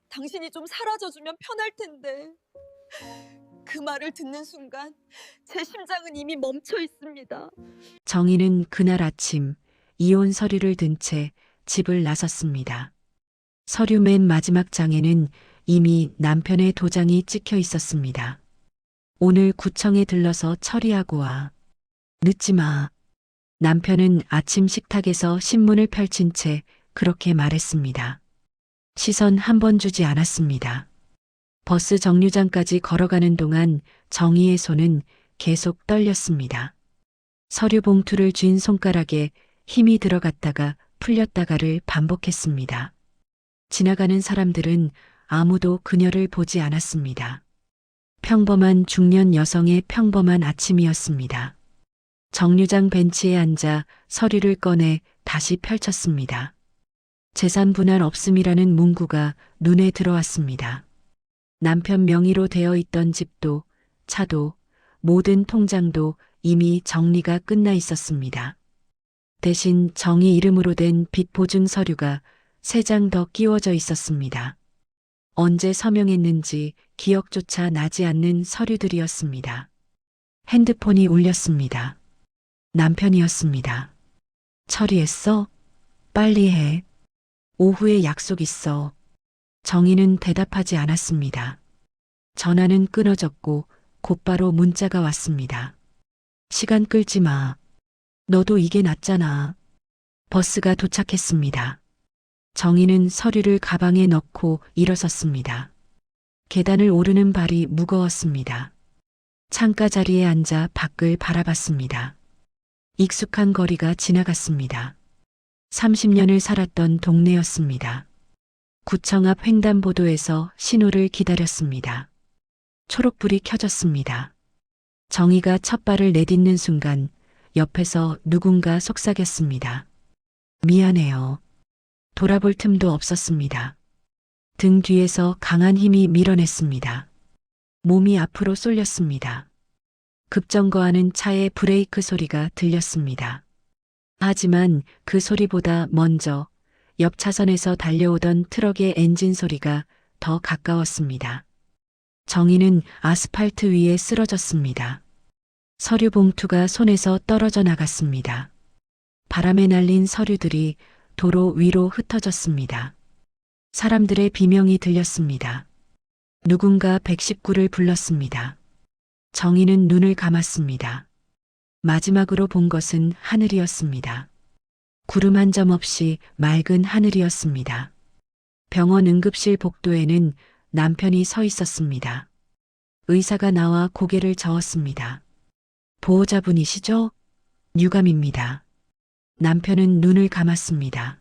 당신이 좀 사라져주면 편할 텐데. 그 말을 듣는 순간 제 심장은 이미 멈춰 있습니다. 정희는 그날 아침 이혼 서류를 든 채 집을 나섰습니다. 서류 맨 마지막 장에는 이미 남편의 도장이 찍혀 있었습니다. 오늘 구청에 들러서 처리하고 와. 늦지 마. 남편은 아침 식탁에서 신문을 펼친 채 그렇게 말했습니다. 시선 한 번 주지 않았습니다. 버스 정류장까지 걸어가는 동안 정희의 손은 계속 떨렸습니다. 서류 봉투를 쥔 손가락에 힘이 들어갔다가 풀렸다가를 반복했습니다. 지나가는 사람들은 아무도 그녀를 보지 않았습니다. 평범한 중년 여성의 평범한 아침이었습니다. 정류장 벤치에 앉아 서류를 꺼내 다시 펼쳤습니다. 재산 분할 없음이라는 문구가 눈에 들어왔습니다. 남편 명의로 되어 있던 집도, 차도, 모든 통장도 이미 정리가 끝나 있었습니다. 대신 정희 이름으로 된 빚 보증 서류가 3장 더 끼워져 있었습니다. 언제 서명했는지 기억조차 나지 않는 서류들이었습니다. 핸드폰이 울렸습니다. 남편이었습니다. 처리했어? 빨리 해. 오후에 약속 있어. 정희는 대답하지 않았습니다. 전화는 끊어졌고 곧바로 문자가 왔습니다. 시간 끌지 마. 너도 이게 낫잖아. 버스가 도착했습니다. 정희는 서류를 가방에 넣고 일어섰습니다. 계단을 오르는 발이 무거웠습니다. 창가 자리에 앉아 밖을 바라봤습니다. 익숙한 거리가 지나갔습니다. 30년을 살았던 동네였습니다. 구청 앞 횡단보도에서 신호를 기다렸습니다. 초록불이 켜졌습니다. 정희가 첫 발을 내딛는 순간 옆에서 누군가 속삭였습니다. 미안해요. 돌아볼 틈도 없었습니다. 등 뒤에서 강한 힘이 밀어냈습니다. 몸이 앞으로 쏠렸습니다. 급정거하는 차의 브레이크 소리가 들렸습니다. 하지만 그 소리보다 먼저 옆 차선에서 달려오던 트럭의 엔진 소리가 더 가까웠습니다. 정희는 아스팔트 위에 쓰러졌습니다. 서류 봉투가 손에서 떨어져 나갔습니다. 바람에 날린 서류들이 도로 위로 흩어졌습니다. 사람들의 비명이 들렸습니다. 누군가 119를 불렀습니다. 정희는 눈을 감았습니다. 마지막으로 본 것은 하늘이었습니다. 구름 한 점 없이 맑은 하늘이었습니다. 병원 응급실 복도에는 남편이 서 있었습니다. 의사가 나와 고개를 저었습니다. 보호자분이시죠? 유감입니다. 남편은 눈을 감았습니다.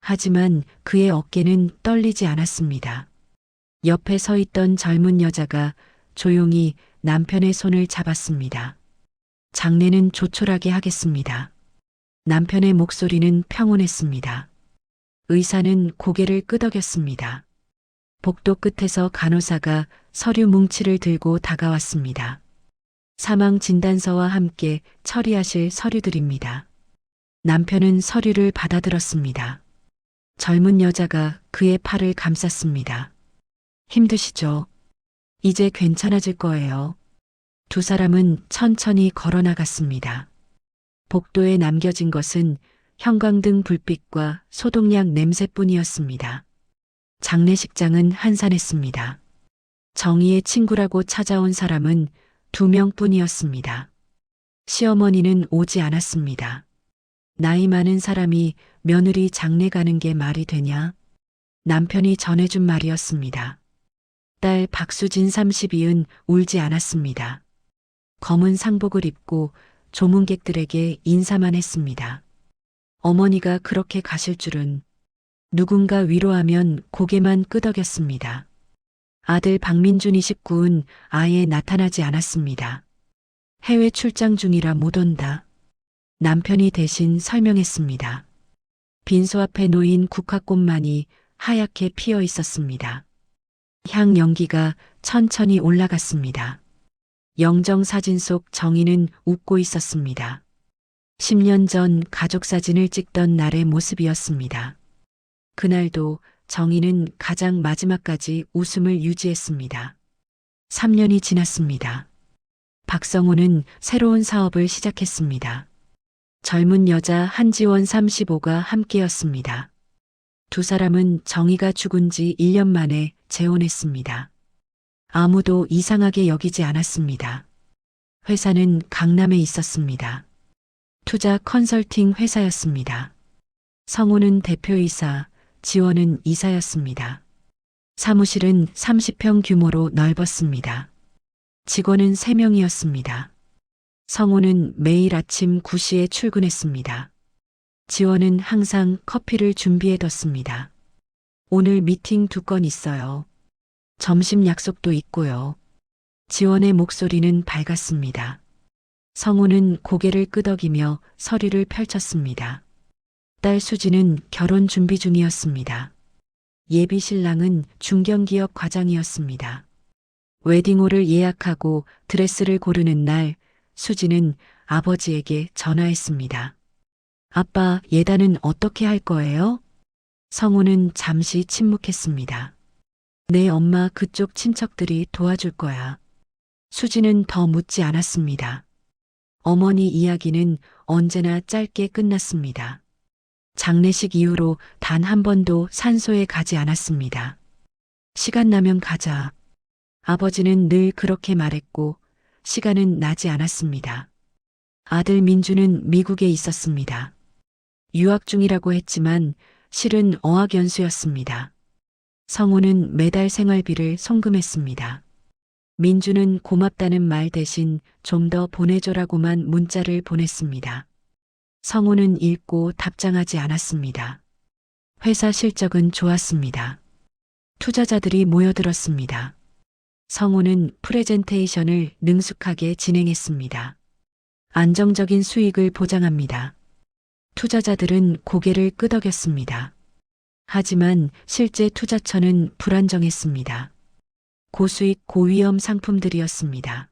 하지만 그의 어깨는 떨리지 않았습니다. 옆에 서 있던 젊은 여자가 조용히 남편의 손을 잡았습니다. 장례는 조촐하게 하겠습니다. 남편의 목소리는 평온했습니다. 의사는 고개를 끄덕였습니다. 복도 끝에서 간호사가 서류 뭉치를 들고 다가왔습니다. 사망 진단서와 함께 처리하실 서류들입니다. 남편은 서류를 받아들었습니다. 젊은 여자가 그의 팔을 감쌌습니다. 힘드시죠? 이제 괜찮아질 거예요. 두 사람은 천천히 걸어 나갔습니다. 복도에 남겨진 것은 형광등 불빛과 소독약 냄새뿐이었습니다. 장례식장은 한산했습니다. 정희의 친구라고 찾아온 사람은 2명뿐이었습니다. 시어머니는 오지 않았습니다. 나이 많은 사람이 며느리 장례 가는 게 말이 되냐? 남편이 전해준 말이었습니다. 딸 박수진 32은 울지 않았습니다. 검은 상복을 입고 조문객들에게 인사만 했습니다. 어머니가 그렇게 가실 줄은. 누군가 위로하면 고개만 끄덕였습니다. 아들 박민준 29은 아예 나타나지 않았습니다. 해외 출장 중이라 못 온다. 남편이 대신 설명했습니다. 빈소 앞에 놓인 국화꽃만이 하얗게 피어 있었습니다. 향 연기가 천천히 올라갔습니다. 영정 사진 속 정희는 웃고 있었습니다. 10년 전 가족 사진을 찍던 날의 모습이었습니다. 그날도 정희는 가장 마지막까지 웃음을 유지했습니다. 3년이 지났습니다. 박성호는 새로운 사업을 시작했습니다. 젊은 여자 한지원 35가 함께였습니다. 두 사람은 정희가 죽은 지 1년 만에 재혼했습니다. 아무도 이상하게 여기지 않았습니다. 회사는 강남에 있었습니다. 투자 컨설팅 회사였습니다. 성우는 대표이사, 지원은 이사였습니다. 사무실은 30평 규모로 넓었습니다. 직원은 3명이었습니다. 성우는 매일 아침 9시에 출근했습니다. 지원은 항상 커피를 준비해뒀습니다. 오늘 미팅 2건 있어요. 점심 약속도 있고요. 지원의 목소리는 밝았습니다. 성우는 고개를 끄덕이며 서류를 펼쳤습니다. 딸 수지는 결혼 준비 중이었습니다. 예비 신랑은 중견기업 과장이었습니다. 웨딩홀을 예약하고 드레스를 고르는 날 수지는 아버지에게 전화했습니다. 아빠, 예단은 어떻게 할 거예요? 성우는 잠시 침묵했습니다. 내 엄마 그쪽 친척들이 도와줄 거야. 수지는 더 묻지 않았습니다. 어머니 이야기는 언제나 짧게 끝났습니다. 장례식 이후로 단 한 번도 산소에 가지 않았습니다. 시간 나면 가자. 아버지는 늘 그렇게 말했고 시간은 나지 않았습니다. 아들 민주는 미국에 있었습니다. 유학 중이라고 했지만 실은 어학연수였습니다. 성우는 매달 생활비를 송금했습니다. 민주는 고맙다는 말 대신 좀 더 보내줘라고만 문자를 보냈습니다. 성우는 읽고 답장하지 않았습니다. 회사 실적은 좋았습니다. 투자자들이 모여들었습니다. 성우는 프레젠테이션을 능숙하게 진행했습니다. 안정적인 수익을 보장합니다. 투자자들은 고개를 끄덕였습니다. 하지만 실제 투자처는 불안정했습니다. 고수익 고위험 상품들이었습니다.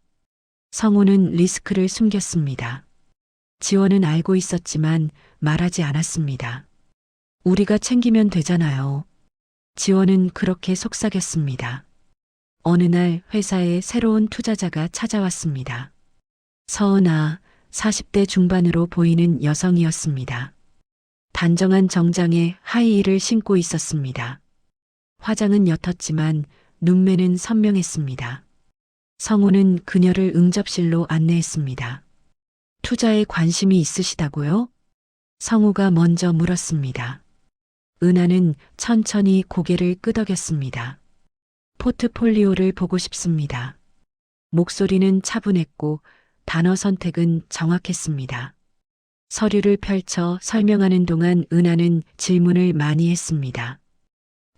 성우는 리스크를 숨겼습니다. 지원은 알고 있었지만 말하지 않았습니다. 우리가 챙기면 되잖아요. 지원은 그렇게 속삭였습니다. 어느 날 회사에 새로운 투자자가 찾아왔습니다. 서은아, 40대 중반으로 보이는 여성이었습니다. 단정한 정장에 하이힐을 신고 있었습니다. 화장은 옅었지만 눈매는 선명했습니다. 성우는 그녀를 응접실로 안내했습니다. 투자에 관심이 있으시다고요? 성우가 먼저 물었습니다. 은하는 천천히 고개를 끄덕였습니다. 포트폴리오를 보고 싶습니다. 목소리는 차분했고 단어 선택은 정확했습니다. 서류를 펼쳐 설명하는 동안 은하는 질문을 많이 했습니다.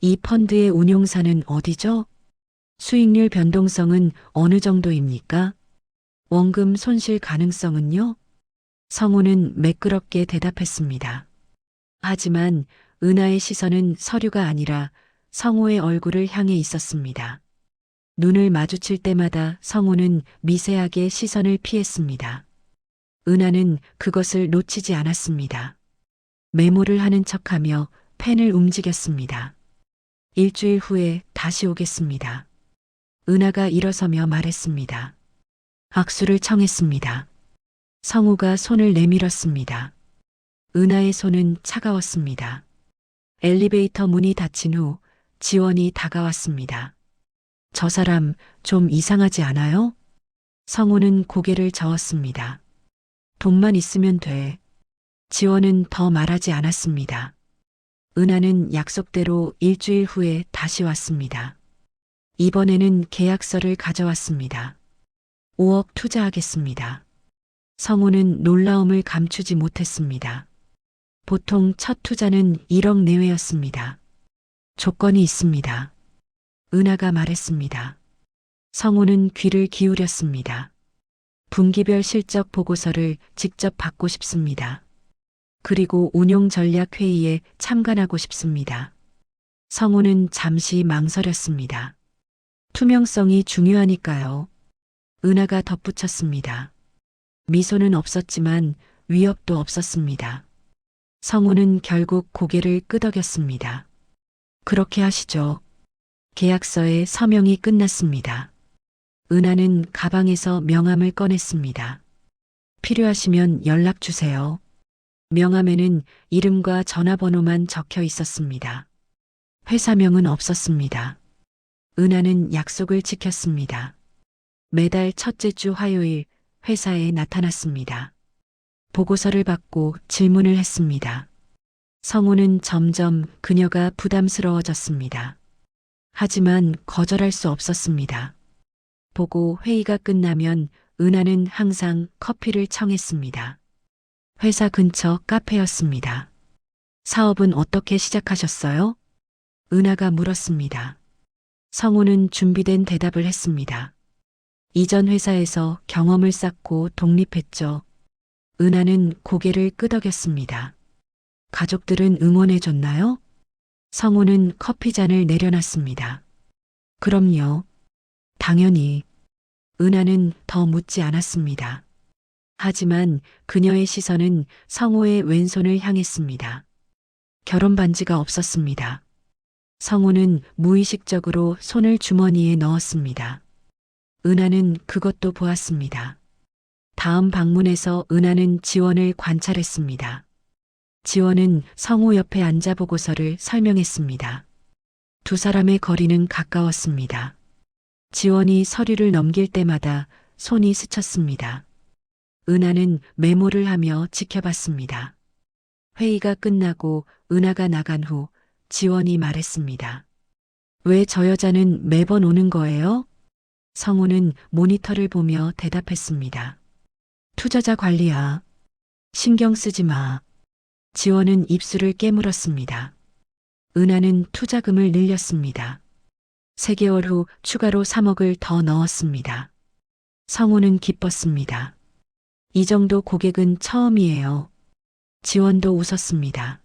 이 펀드의 운용사는 어디죠? 수익률 변동성은 어느 정도입니까? 원금 손실 가능성은요? 성우는 매끄럽게 대답했습니다. 하지만 은하의 시선은 서류가 아니라 성우의 얼굴을 향해 있었습니다. 눈을 마주칠 때마다 성우는 미세하게 시선을 피했습니다. 은하는 그것을 놓치지 않았습니다. 메모를 하는 척하며 펜을 움직였습니다. 일주일 후에 다시 오겠습니다. 은하가 일어서며 말했습니다. 악수를 청했습니다. 성우가 손을 내밀었습니다. 은하의 손은 차가웠습니다. 엘리베이터 문이 닫힌 후 지원이 다가왔습니다. 저 사람 좀 이상하지 않아요? 성우는 고개를 저었습니다. 돈만 있으면 돼. 지원은 더 말하지 않았습니다. 은하는 약속대로 일주일 후에 다시 왔습니다. 이번에는 계약서를 가져왔습니다. 5억 투자하겠습니다. 성우는 놀라움을 감추지 못했습니다. 보통 첫 투자는 1억 내외였습니다. 조건이 있습니다. 은하가 말했습니다. 성우는 귀를 기울였습니다. 분기별 실적 보고서를 직접 받고 싶습니다. 그리고 운용 전략 회의에 참관하고 싶습니다. 성우는 잠시 망설였습니다. 투명성이 중요하니까요. 은하가 덧붙였습니다. 미소는 없었지만 위협도 없었습니다. 성우는 결국 고개를 끄덕였습니다. 그렇게 하시죠. 계약서에 서명이 끝났습니다. 은하는 가방에서 명함을 꺼냈습니다. 필요하시면 연락 주세요. 명함에는 이름과 전화번호만 적혀 있었습니다. 회사명은 없었습니다. 은하는 약속을 지켰습니다. 매달 첫째 주 화요일 회사에 나타났습니다. 보고서를 받고 질문을 했습니다. 성우는 점점 그녀가 부담스러워졌습니다. 하지만 거절할 수 없었습니다. 보고 회의가 끝나면 은하는 항상 커피를 청했습니다. 회사 근처 카페였습니다. 사업은 어떻게 시작하셨어요? 은하가 물었습니다. 성우는 준비된 대답을 했습니다. 이전 회사에서 경험을 쌓고 독립했죠. 은하는 고개를 끄덕였습니다. 가족들은 응원해줬나요? 성우는 커피잔을 내려놨습니다. 그럼요. 당연히. 은하는 더 묻지 않았습니다. 하지만 그녀의 시선은 성우의 왼손을 향했습니다. 결혼 반지가 없었습니다. 성우는 무의식적으로 손을 주머니에 넣었습니다. 은하는 그것도 보았습니다. 다음 방문에서 은하는 지원을 관찰했습니다. 지원은 성우 옆에 앉아 보고서를 설명했습니다. 두 사람의 거리는 가까웠습니다. 지원이 서류를 넘길 때마다 손이 스쳤습니다. 은하는 메모를 하며 지켜봤습니다. 회의가 끝나고 은하가 나간 후 지원이 말했습니다. 왜 저 여자는 매번 오는 거예요? 성우는 모니터를 보며 대답했습니다. 투자자 관리야. 신경 쓰지 마. 지원은 입술을 깨물었습니다. 은하는 투자금을 늘렸습니다. 3개월 후 추가로 3억을 더 넣었습니다. 성우는 기뻤습니다. 이 정도 고객은 처음이에요. 지원도 웃었습니다.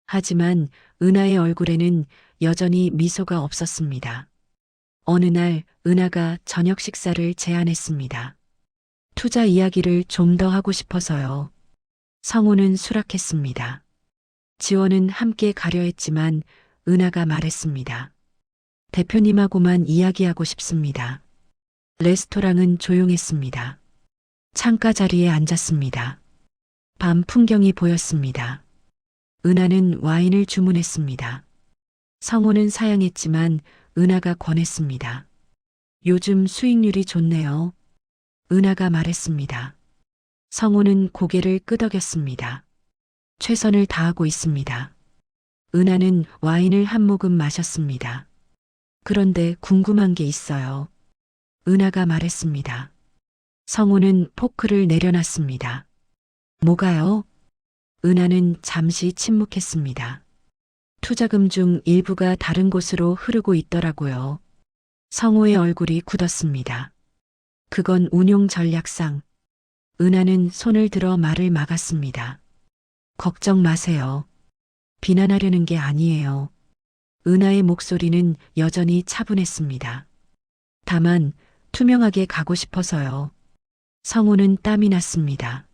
하지만 은하의 얼굴에는 여전히 미소가 없었습니다. 어느 날 은하가 저녁 식사를 제안했습니다. 투자 이야기를 좀 더 하고 싶어서요. 성우는 수락했습니다. 지원은 함께 가려 했지만 은하가 말했습니다. 대표님하고만 이야기하고 싶습니다. 레스토랑은 조용했습니다. 창가 자리에 앉았습니다. 밤 풍경이 보였습니다. 은하는 와인을 주문했습니다. 성우는 사양했지만 은하가 권했습니다. 요즘 수익률이 좋네요. 은하가 말했습니다. 성우는 고개를 끄덕였습니다. 최선을 다하고 있습니다. 은하는 와인을 한 모금 마셨습니다. 그런데 궁금한 게 있어요. 은하가 말했습니다. 성우는 포크를 내려놨습니다. 뭐가요? 은하는 잠시 침묵했습니다. 투자금 중 일부가 다른 곳으로 흐르고 있더라고요. 성우의 얼굴이 굳었습니다. 그건 운용 전략상. 은하는 손을 들어 말을 막았습니다. 걱정 마세요. 비난하려는 게 아니에요. 은하의 목소리는 여전히 차분했습니다. 다만 투명하게 가고 싶어서요. 성우는 땀이 났습니다.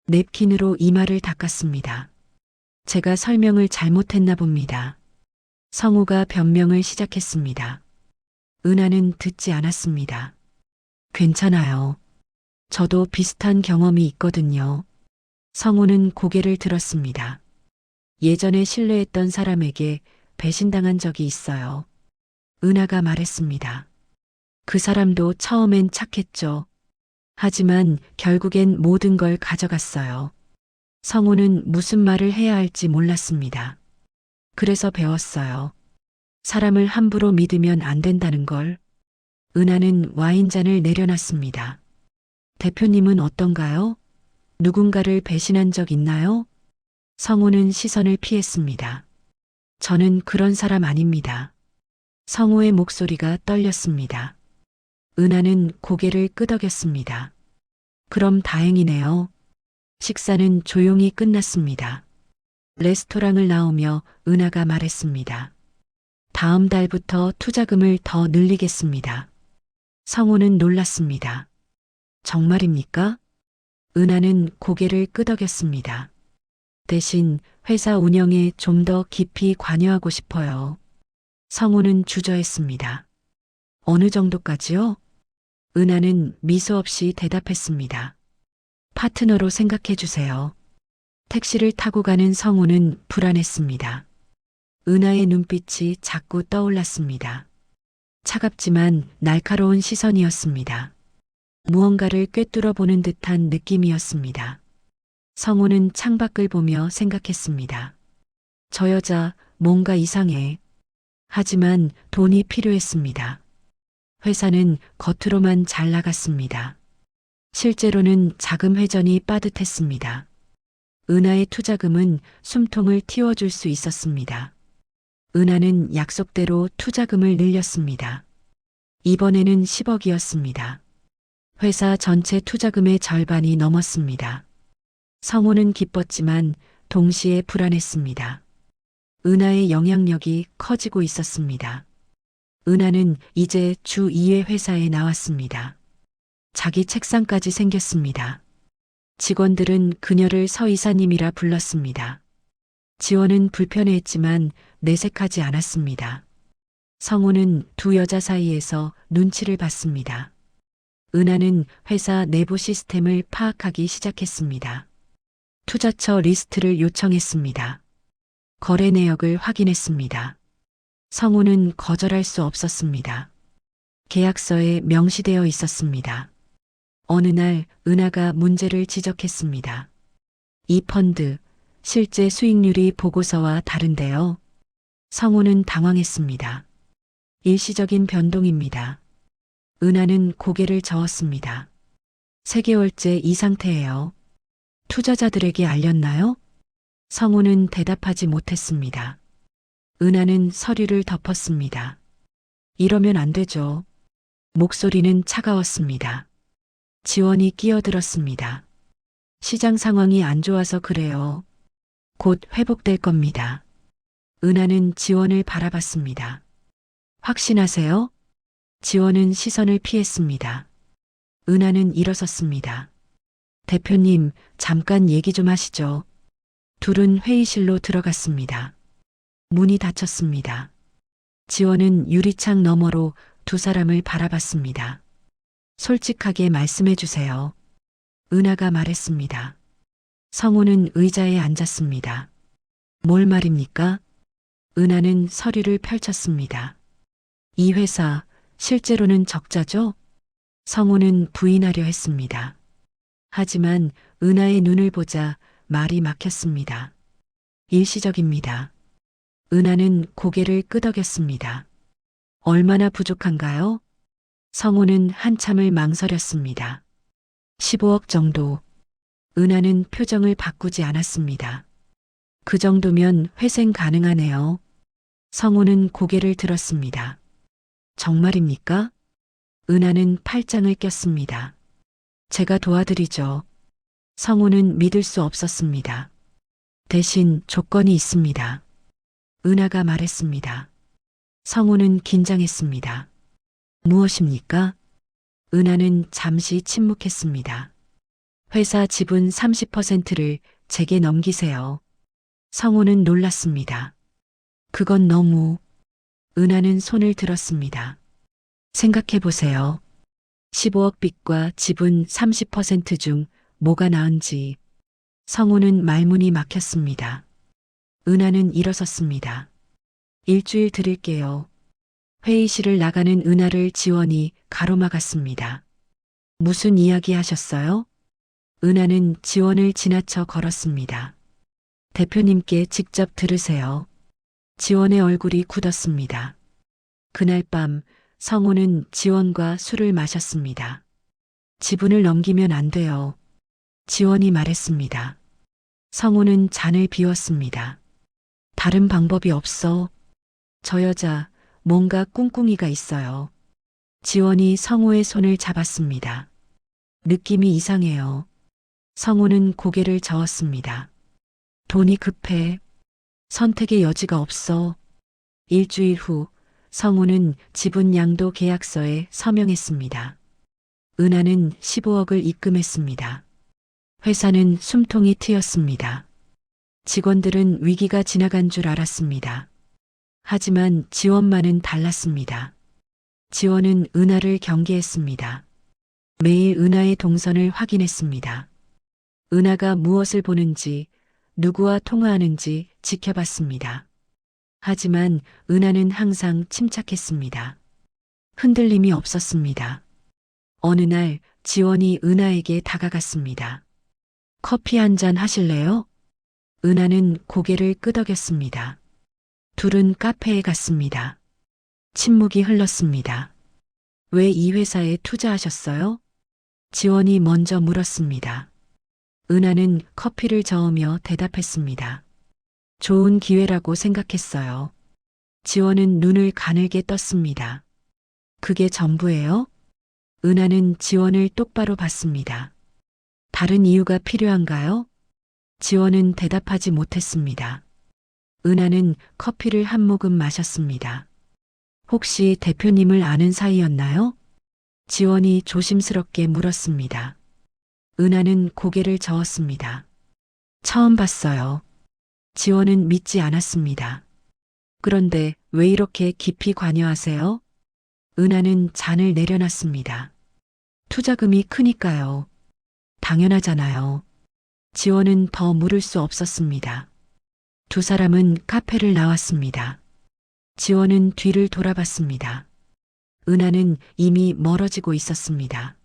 냅킨으로 이마를 닦았습니다. 제가 설명을 잘못했나 봅니다. 성우가 변명을 시작했습니다. 은하는 듣지 않았습니다. 괜찮아요. 저도 비슷한 경험이 있거든요. 성우는 고개를 들었습니다. 예전에 신뢰했던 사람에게 배신당한 적이 있어요. 은하가 말했습니다. 그 사람도 처음엔 착했죠. 하지만 결국엔 모든 걸 가져갔어요. 성우는 무슨 말을 해야 할지 몰랐습니다. 그래서 배웠어요. 사람을 함부로 믿으면 안 된다는 걸. 은하는 와인잔을 내려놨습니다. 대표님은 어떤가요? 누군가를 배신한 적 있나요? 성우는 시선을 피했습니다. 저는 그런 사람 아닙니다. 성우의 목소리가 떨렸습니다. 은하는 고개를 끄덕였습니다. 그럼 다행이네요. 식사는 조용히 끝났습니다. 레스토랑을 나오며 은하가 말했습니다. 다음 달부터 투자금을 더 늘리겠습니다. 성우는 놀랐습니다. 정말입니까? 은하는 고개를 끄덕였습니다. 대신 회사 운영에 좀 더 깊이 관여하고 싶어요. 성우는 주저했습니다. 어느 정도까지요? 은하는 미소 없이 대답했습니다. 파트너로 생각해 주세요. 택시를 타고 가는 성우는 불안했습니다. 은하의 눈빛이 자꾸 떠올랐습니다. 차갑지만 날카로운 시선이었습니다. 무언가를 꿰뚫어 보는 듯한 느낌이었습니다. 성우는 창밖을 보며 생각했습니다. 저 여자 뭔가 이상해. 하지만 돈이 필요했습니다. 회사는 겉으로만 잘 나갔습니다. 실제로는 자금 회전이 빠듯했습니다. 은하의 투자금은 숨통을 틔워줄 수 있었습니다. 은하는 약속대로 투자금을 늘렸습니다. 이번에는 10억이었습니다. 회사 전체 투자금의 절반이 넘었습니다. 성우는 기뻤지만 동시에 불안했습니다. 은하의 영향력이 커지고 있었습니다. 은하는 이제 주 2회 회사에 나왔습니다. 자기 책상까지 생겼습니다. 직원들은 그녀를 서 이사님이라 불렀습니다. 지원은 불편해했지만 내색하지 않았습니다. 성우는 두 여자 사이에서 눈치를 봤습니다. 은하는 회사 내부 시스템을 파악하기 시작했습니다. 투자처 리스트를 요청했습니다. 거래 내역을 확인했습니다. 성우는 거절할 수 없었습니다. 계약서에 명시되어 있었습니다. 어느 날 은하가 문제를 지적했습니다. 이 펀드, 실제 수익률이 보고서와 다른데요. 성우는 당황했습니다. 일시적인 변동입니다. 은하는 고개를 저었습니다. 3개월째 이 상태예요. 투자자들에게 알렸나요? 성우는 대답하지 못했습니다. 은하는 서류를 덮었습니다. 이러면 안 되죠. 목소리는 차가웠습니다. 지원이 끼어들었습니다. 시장 상황이 안 좋아서 그래요. 곧 회복될 겁니다. 은하는 지원을 바라봤습니다. 확신하세요? 지원은 시선을 피했습니다. 은하는 일어섰습니다. 대표님, 잠깐 얘기 좀 하시죠. 둘은 회의실로 들어갔습니다. 문이 닫혔습니다. 지원은 유리창 너머로 두 사람을 바라봤습니다. 솔직하게 말씀해 주세요. 은하가 말했습니다. 성우는 의자에 앉았습니다. 뭘 말입니까? 은하는 서류를 펼쳤습니다. 이 회사 실제로는 적자죠? 성우는 부인하려 했습니다. 하지만 은하의 눈을 보자 말이 막혔습니다. 일시적입니다. 은하는 고개를 끄덕였습니다. 얼마나 부족한가요? 성우는 한참을 망설였습니다. 15억 정도. 은하는 표정을 바꾸지 않았습니다. 그 정도면 회생 가능하네요. 성우는 고개를 들었습니다. 정말입니까? 은하는 팔짱을 꼈습니다. 제가 도와드리죠. 성우는 믿을 수 없었습니다. 대신 조건이 있습니다. 은하가 말했습니다. 성우는 긴장했습니다. 무엇입니까? 은하는 잠시 침묵했습니다. 회사 지분 30%를 제게 넘기세요. 성우는 놀랐습니다. 그건 너무... 은하는 손을 들었습니다. 생각해 보세요. 15억 빚과 지분 30% 중 뭐가 나은지. 성우는 말문이 막혔습니다. 은하는 일어섰습니다. 일주일 드릴게요. 회의실을 나가는 은하를 지원이 가로막았습니다. 무슨 이야기 하셨어요? 은하는 지원을 지나쳐 걸었습니다. 대표님께 직접 들으세요. 지원의 얼굴이 굳었습니다. 그날 밤 성우는 지원과 술을 마셨습니다. 지분을 넘기면 안 돼요. 지원이 말했습니다. 성우는 잔을 비웠습니다. 다른 방법이 없어. 저 여자 뭔가 꿍꿍이가 있어요. 지원이 성우의 손을 잡았습니다. 느낌이 이상해요. 성우는 고개를 저었습니다. 돈이 급해. 선택의 여지가 없어. 일주일 후 성우는 지분 양도 계약서에 서명했습니다. 은하는 15억을 입금했습니다. 회사는 숨통이 트였습니다. 직원들은 위기가 지나간 줄 알았습니다. 하지만 지원만은 달랐습니다. 지원은 은하를 경계했습니다. 매일 은하의 동선을 확인했습니다. 은하가 무엇을 보는지, 누구와 통화하는지 지켜봤습니다. 하지만 은하는 항상 침착했습니다. 흔들림이 없었습니다. 어느 날 지원이 은하에게 다가갔습니다. 커피 한 잔 하실래요? 은하는 고개를 끄덕였습니다. 둘은 카페에 갔습니다. 침묵이 흘렀습니다. 왜 이 회사에 투자하셨어요? 지원이 먼저 물었습니다. 은하는 커피를 저으며 대답했습니다. 좋은 기회라고 생각했어요. 지원은 눈을 가늘게 떴습니다. 그게 전부예요? 은하는 지원을 똑바로 봤습니다. 다른 이유가 필요한가요? 지원은 대답하지 못했습니다. 은하는 커피를 한 모금 마셨습니다. 혹시 대표님을 아는 사이였나요? 지원이 조심스럽게 물었습니다. 은하는 고개를 저었습니다. 처음 봤어요. 지원은 믿지 않았습니다. 그런데 왜 이렇게 깊이 관여하세요? 은하는 잔을 내려놨습니다. 투자금이 크니까요. 당연하잖아요. 지원은 더 물을 수 없었습니다. 두 사람은 카페를 나왔습니다. 지원은 뒤를 돌아봤습니다. 은하는 이미 멀어지고 있었습니다.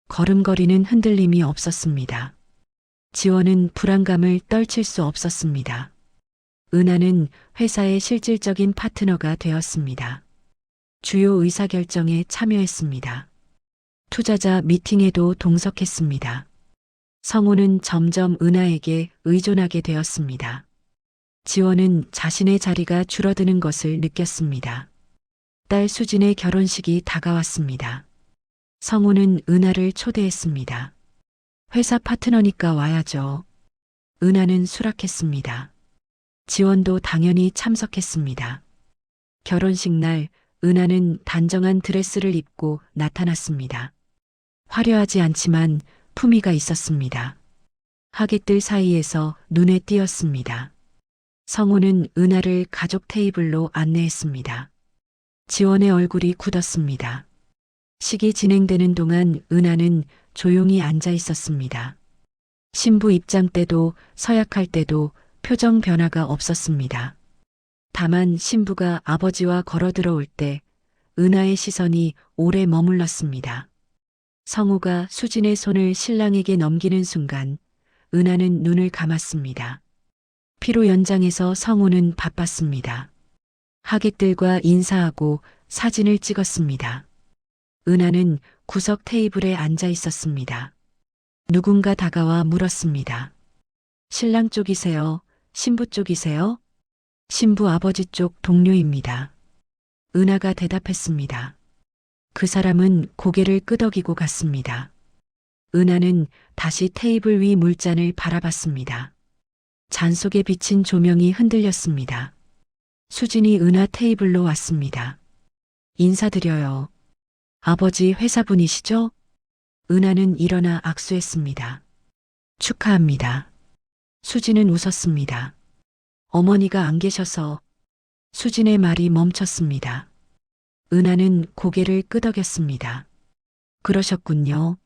걸음걸이는 흔들림이 없었습니다. 지원은 불안감을 떨칠 수 없었습니다. 은하는 회사의 실질적인 파트너가 되었습니다. 주요 의사결정에 참여했습니다. 투자자 미팅에도 동석했습니다. 성우는 점점 은하에게 의존하게 되었습니다. 지원은 자신의 자리가 줄어드는 것을 느꼈습니다. 딸 수진의 결혼식이 다가왔습니다. 성우는 은하를 초대했습니다. 회사 파트너니까 와야죠. 은하는 수락했습니다. 지원도 당연히 참석했습니다. 결혼식 날 은하는 단정한 드레스를 입고 나타났습니다. 화려하지 않지만 품위가 있었습니다. 하객들 사이에서 눈에 띄었습니다. 성우는 은하를 가족 테이블로 안내했습니다. 지원의 얼굴이 굳었습니다. 식이 진행되는 동안 은하는 조용히 앉아 있었습니다. 신부 입장 때도 서약할 때도 표정 변화가 없었습니다. 다만 신부가 아버지와 걸어 들어올 때 은하의 시선이 오래 머물렀습니다. 성우가 수진의 손을 신랑에게 넘기는 순간 은하는 눈을 감았습니다. 피로 연장에서 성우는 바빴습니다. 하객들과 인사하고 사진을 찍었습니다. 은하는 구석 테이블에 앉아 있었습니다. 누군가 다가와 물었습니다. 신랑 쪽이세요? 신부 쪽이세요? 신부 아버지 쪽 동료입니다. 은하가 대답했습니다. 그 사람은 고개를 끄덕이고 갔습니다. 은하는 다시 테이블 위 물잔을 바라봤습니다. 잔 속에 비친 조명이 흔들렸습니다. 수진이 은하 테이블로 왔습니다. 인사드려요. 아버지 회사분이시죠? 은하는 일어나 악수했습니다. 축하합니다. 수진은 웃었습니다. 어머니가 안 계셔서. 수진의 말이 멈췄습니다. 은하는 고개를 끄덕였습니다. 그러셨군요.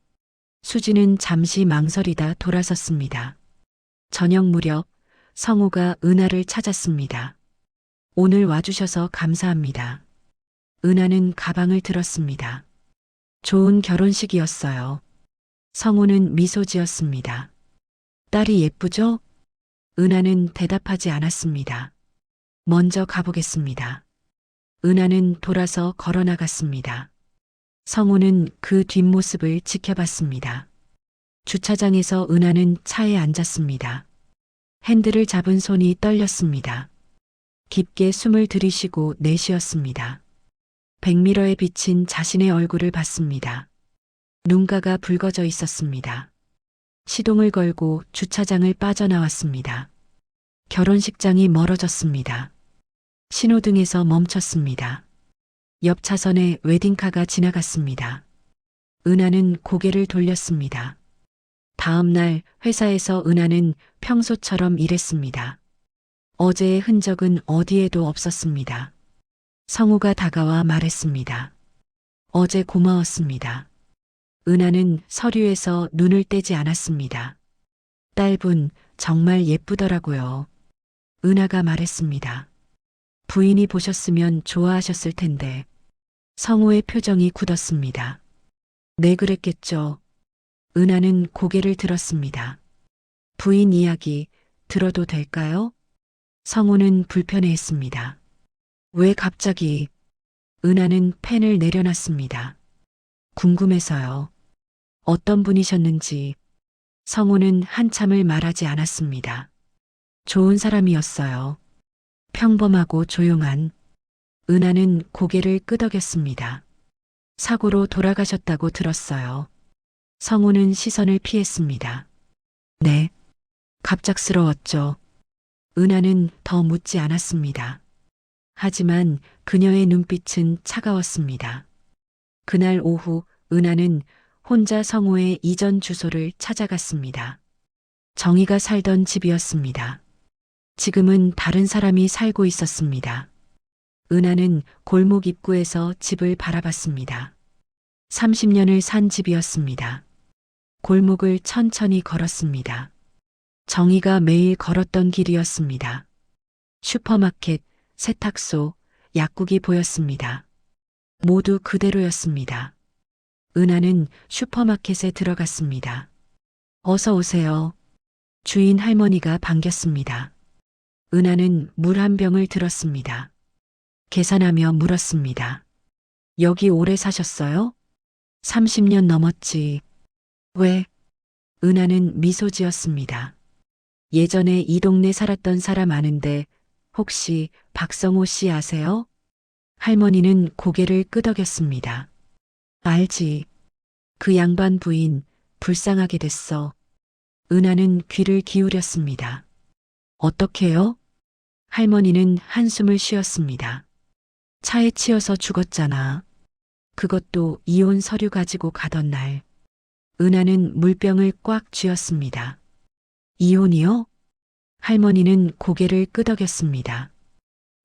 수진은 잠시 망설이다 돌아섰습니다. 저녁 무렵 성우가 은하를 찾았습니다. 오늘 와주셔서 감사합니다. 은하는 가방을 들었습니다. 좋은 결혼식이었어요. 성우는 미소 지었습니다. 딸이 예쁘죠? 은하는 대답하지 않았습니다. 먼저 가보겠습니다. 은하는 돌아서 걸어 나갔습니다. 성우는 그 뒷모습을 지켜봤습니다. 주차장에서 은하는 차에 앉았습니다. 핸들을 잡은 손이 떨렸습니다. 깊게 숨을 들이쉬고 내쉬었습니다. 백미러에 비친 자신의 얼굴을 봤습니다. 눈가가 붉어져 있었습니다. 시동을 걸고 주차장을 빠져나왔습니다. 결혼식장이 멀어졌습니다. 신호등에서 멈췄습니다. 옆 차선에 웨딩카가 지나갔습니다. 은하는 고개를 돌렸습니다. 다음 날 회사에서 은하는 평소처럼 일했습니다. 어제의 흔적은 어디에도 없었습니다. 성우가 다가와 말했습니다. 어제 고마웠습니다. 은하는 서류에서 눈을 떼지 않았습니다. 딸분 정말 예쁘더라고요. 은하가 말했습니다. 부인이 보셨으면 좋아하셨을 텐데. 성우의 표정이 굳었습니다. 네, 그랬겠죠. 은하는 고개를 들었습니다. 부인 이야기 들어도 될까요? 성우는 불편해했습니다. 왜 갑자기? 은하는 펜을 내려놨습니다. 궁금해서요. 어떤 분이셨는지. 성우는 한참을 말하지 않았습니다. 좋은 사람이었어요. 평범하고 조용한. 은하는 고개를 끄덕였습니다. 사고로 돌아가셨다고 들었어요. 성우는 시선을 피했습니다. 네. 갑작스러웠죠. 은하는 더 묻지 않았습니다. 하지만 그녀의 눈빛은 차가웠습니다. 그날 오후 은하는 혼자 성우의 이전 주소를 찾아갔습니다. 정희가 살던 집이었습니다. 지금은 다른 사람이 살고 있었습니다. 은하는 골목 입구에서 집을 바라봤습니다. 30년을 산 집이었습니다. 골목을 천천히 걸었습니다. 정희가 매일 걸었던 길이었습니다. 슈퍼마켓, 세탁소, 약국이 보였습니다. 모두 그대로였습니다. 은하는 슈퍼마켓에 들어갔습니다. 어서 오세요. 주인 할머니가 반겼습니다. 은하는 물 한 병을 들었습니다. 계산하며 물었습니다. 여기 오래 사셨어요? 30년 넘었지. 왜? 은하는 미소 지었습니다. 예전에 이 동네 살았던 사람 아는데 혹시 박성호 씨 아세요? 할머니는 고개를 끄덕였습니다. 알지. 그 양반 부인 불쌍하게 됐어. 은하는 귀를 기울였습니다. 어떻게요? 할머니는 한숨을 쉬었습니다. 차에 치여서 죽었잖아. 그것도 이혼 서류 가지고 가던 날. 은하는 물병을 꽉 쥐었습니다. 이혼이요? 할머니는 고개를 끄덕였습니다.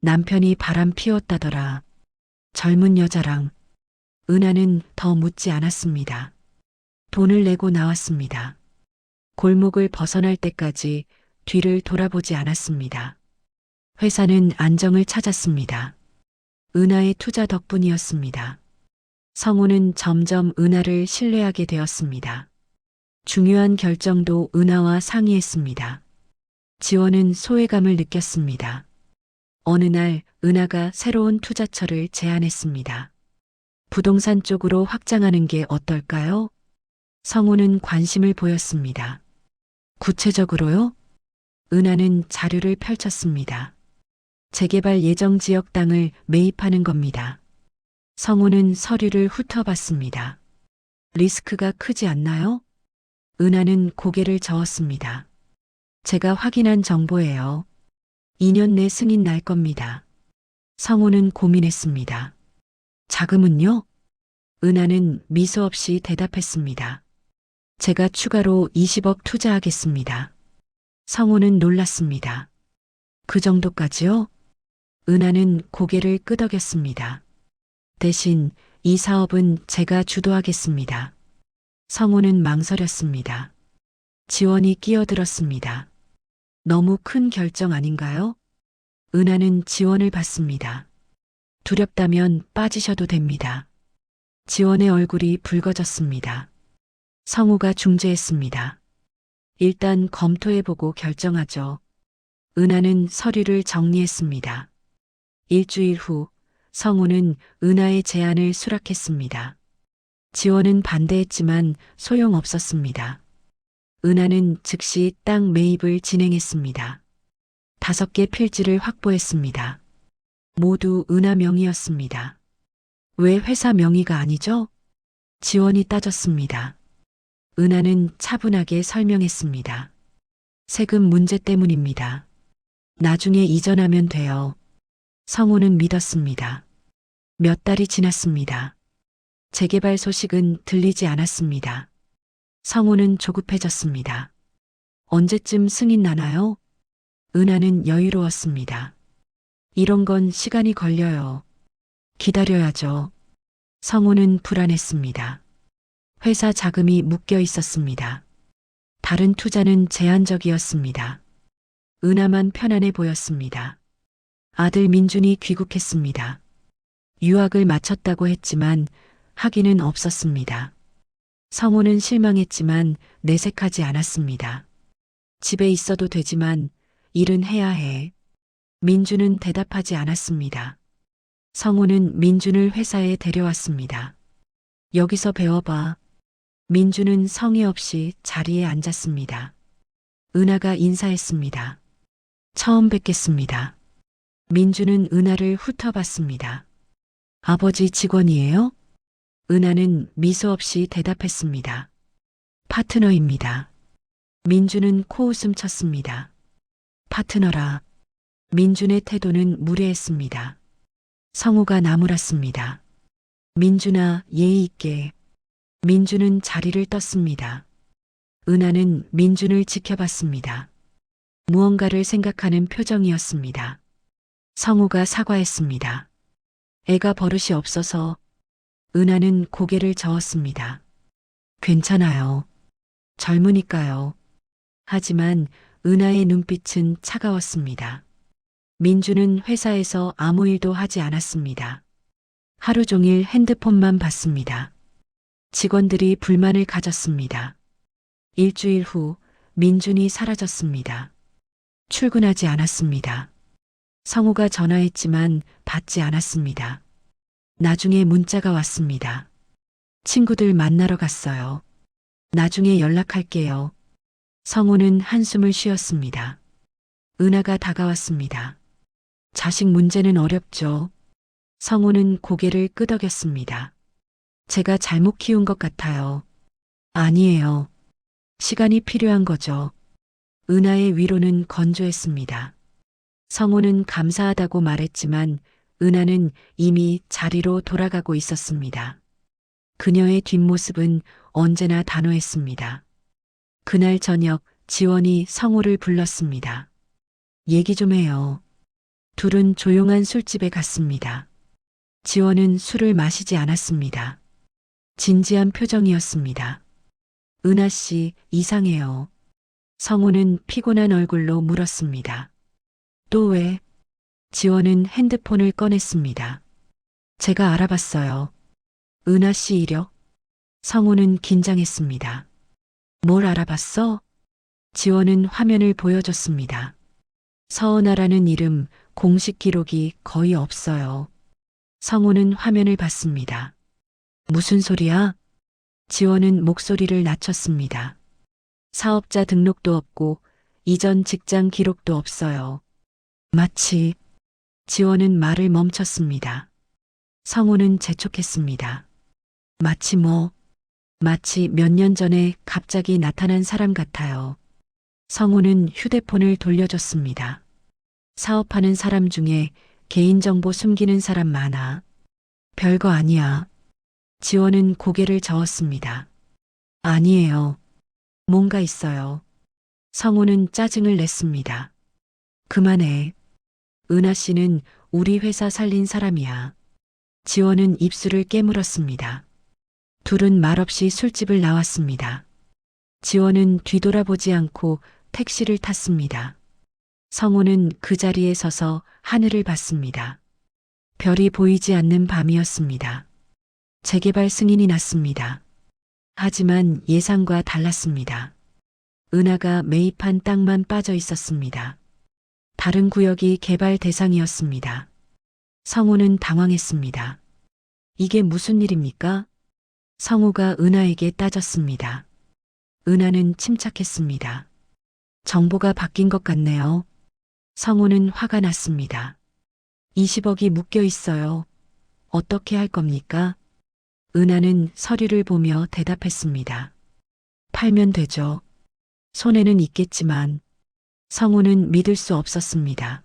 남편이 바람 피웠다더라. 젊은 여자랑. 은하는 더 묻지 않았습니다. 돈을 내고 나왔습니다. 골목을 벗어날 때까지 뒤를 돌아보지 않았습니다. 회사는 안정을 찾았습니다. 은하의 투자 덕분이었습니다. 성우는 점점 은하를 신뢰하게 되었습니다. 중요한 결정도 은하와 상의했습니다. 지원은 소외감을 느꼈습니다. 어느 날 은하가 새로운 투자처를 제안했습니다. 부동산 쪽으로 확장하는 게 어떨까요? 성우는 관심을 보였습니다. 구체적으로요? 은하는 자료를 펼쳤습니다. 재개발 예정 지역 땅을 매입하는 겁니다. 성우는 서류를 훑어봤습니다. 리스크가 크지 않나요? 은하는 고개를 저었습니다. 제가 확인한 정보예요. 2년 내 승인 날 겁니다. 성우는 고민했습니다. 자금은요? 은하는 미소 없이 대답했습니다. 제가 추가로 20억 투자하겠습니다. 성우는 놀랐습니다. 그 정도까지요? 은하는 고개를 끄덕였습니다. 대신 이 사업은 제가 주도하겠습니다. 성우는 망설였습니다. 지원이 끼어들었습니다. 너무 큰 결정 아닌가요? 은하는 지원을 받습니다. 두렵다면 빠지셔도 됩니다. 지원의 얼굴이 붉어졌습니다. 성우가 중재했습니다. 일단 검토해보고 결정하죠. 은하는 서류를 정리했습니다. 일주일 후 성우는 은하의 제안을 수락했습니다. 지원은 반대했지만 소용없었습니다. 은하는 즉시 땅 매입을 진행했습니다. 5개 필지를 확보했습니다. 모두 은하 명의였습니다. 왜 회사 명의가 아니죠? 지원이 따졌습니다. 은하는 차분하게 설명했습니다. 세금 문제 때문입니다. 나중에 이전하면 돼요. 성우는 믿었습니다. 몇 달이 지났습니다. 재개발 소식은 들리지 않았습니다. 성우는 조급해졌습니다. 언제쯤 승인 나나요? 은하는 여유로웠습니다. 이런 건 시간이 걸려요. 기다려야죠. 성우는 불안했습니다. 회사 자금이 묶여 있었습니다. 다른 투자는 제한적이었습니다. 은하만 편안해 보였습니다. 아들 민준이 귀국했습니다. 유학을 마쳤다고 했지만 학위는 없었습니다. 성우는 실망했지만 내색하지 않았습니다. 집에 있어도 되지만 일은 해야 해. 민준은 대답하지 않았습니다. 성우는 민준을 회사에 데려왔습니다. 여기서 배워봐. 민준은 성의 없이 자리에 앉았습니다. 은하가 인사했습니다. 처음 뵙겠습니다. 민준은 은하를 훑어봤습니다. 아버지 직원이에요? 은하는 미소 없이 대답했습니다. 파트너입니다. 민준은 코웃음 쳤습니다. 파트너라. 민준의 태도는 무례했습니다. 성우가 나무랐습니다. 민준아, 예의 있게. 민준은 자리를 떴습니다. 은하는 민준을 지켜봤습니다. 무언가를 생각하는 표정이었습니다. 성우가 사과했습니다. 애가 버릇이 없어서. 은하는 고개를 저었습니다. 괜찮아요. 젊으니까요. 하지만 은하의 눈빛은 차가웠습니다. 민준은 회사에서 아무 일도 하지 않았습니다. 하루 종일 핸드폰만 봤습니다. 직원들이 불만을 가졌습니다. 일주일 후 민준이 사라졌습니다. 출근하지 않았습니다. 성우가 전화했지만 받지 않았습니다. 나중에 문자가 왔습니다. 친구들 만나러 갔어요. 나중에 연락할게요. 성우는 한숨을 쉬었습니다. 은하가 다가왔습니다. 자식 문제는 어렵죠. 성우는 고개를 끄덕였습니다. 제가 잘못 키운 것 같아요. 아니에요. 시간이 필요한 거죠. 은하의 위로는 건조했습니다. 성우는 감사하다고 말했지만 은하는 이미 자리로 돌아가고 있었습니다. 그녀의 뒷모습은 언제나 단호했습니다. 그날 저녁 지원이 성우를 불렀습니다. 얘기 좀 해요. 둘은 조용한 술집에 갔습니다. 지원은 술을 마시지 않았습니다. 진지한 표정이었습니다. 은하 씨, 이상해요. 성우는 피곤한 얼굴로 물었습니다. 또 왜? 지원은 핸드폰을 꺼냈습니다. 제가 알아봤어요. 은하 씨 이력? 성우는 긴장했습니다. 뭘 알아봤어? 지원은 화면을 보여줬습니다. 서은아라는 이름, 공식 기록이 거의 없어요. 성우는 화면을 봤습니다. 무슨 소리야? 지원은 목소리를 낮췄습니다. 사업자 등록도 없고 이전 직장 기록도 없어요. 마치. 지원은 말을 멈췄습니다. 성우는 재촉했습니다. 마치 뭐? 마치 몇 년 전에 갑자기 나타난 사람 같아요. 성우는 휴대폰을 돌려줬습니다. 사업하는 사람 중에 개인정보 숨기는 사람 많아. 별거 아니야. 지원은 고개를 저었습니다. 아니에요. 뭔가 있어요. 성우는 짜증을 냈습니다. 그만해. 은하 씨는 우리 회사 살린 사람이야. 지원은 입술을 깨물었습니다. 둘은 말없이 술집을 나왔습니다. 지원은 뒤돌아보지 않고 택시를 탔습니다. 성우는 그 자리에 서서 하늘을 봤습니다. 별이 보이지 않는 밤이었습니다. 재개발 승인이 났습니다. 하지만 예상과 달랐습니다. 은하가 매입한 땅만 빠져 있었습니다. 다른 구역이 개발 대상이었습니다. 성우는 당황했습니다. 이게 무슨 일입니까? 성우가 은하에게 따졌습니다. 은하는 침착했습니다. 정보가 바뀐 것 같네요. 성우는 화가 났습니다. 20억이 묶여 있어요. 어떻게 할 겁니까? 은하는 서류를 보며 대답했습니다. 팔면 되죠. 손해는 있겠지만. 성우는 믿을 수 없었습니다.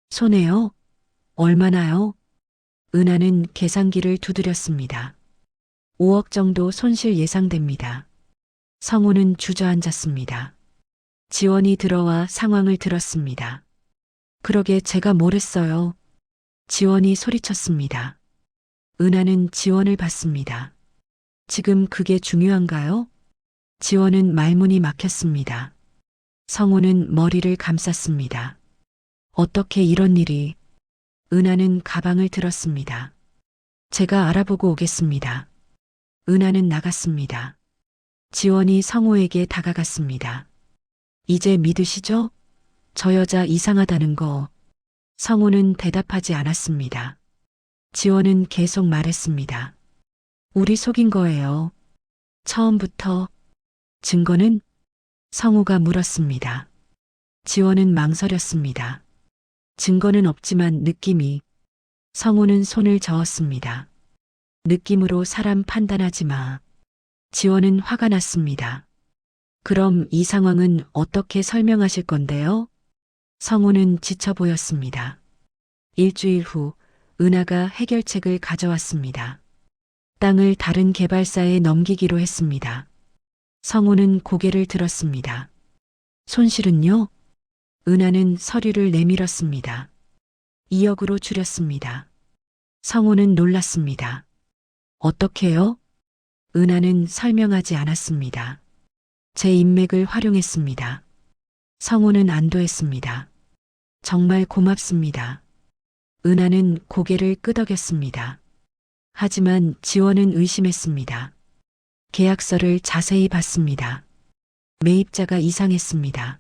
손해요? 얼마나요? 은하는 계산기를 두드렸습니다. 5억 정도 손실 예상됩니다. 성우는 주저앉았습니다. 지원이 들어와 상황을 들었습니다. 그러게 제가 뭘 했어요. 지원이 소리쳤습니다. 은하는 지원을 받습니다. 지금 그게 중요한가요? 지원은 말문이 막혔습니다. 성우는 머리를 감쌌습니다. 어떻게 이런 일이? 은하는 가방을 들었습니다. 제가 알아보고 오겠습니다. 은하는 나갔습니다. 지원이 성우에게 다가갔습니다. 이제 믿으시죠? 저 여자 이상하다는 거. 성우는 대답하지 않았습니다. 지원은 계속 말했습니다. 우리 속인 거예요. 처음부터. 증거는? 성우가 물었습니다. 지원은 망설였습니다. 증거는 없지만 느낌이. 성우는 손을 저었습니다. 느낌으로 사람 판단하지 마. 지원은 화가 났습니다. 그럼 이 상황은 어떻게 설명하실 건데요? 성우는 지쳐 보였습니다. 일주일 후 은하가 해결책을 가져왔습니다. 땅을 다른 개발사에 넘기기로 했습니다. 성우는 고개를 들었습니다. 손실은요? 은하는 서류를 내밀었습니다. 2억으로 줄였습니다. 성우는 놀랐습니다. 어떻게요? 은하는 설명하지 않았습니다. 제 인맥을 활용했습니다. 성우는 안도했습니다. 정말 고맙습니다. 은하는 고개를 끄덕였습니다. 하지만 지원은 의심했습니다. 계약서를 자세히 봤습니다. 매입자가 이상했습니다.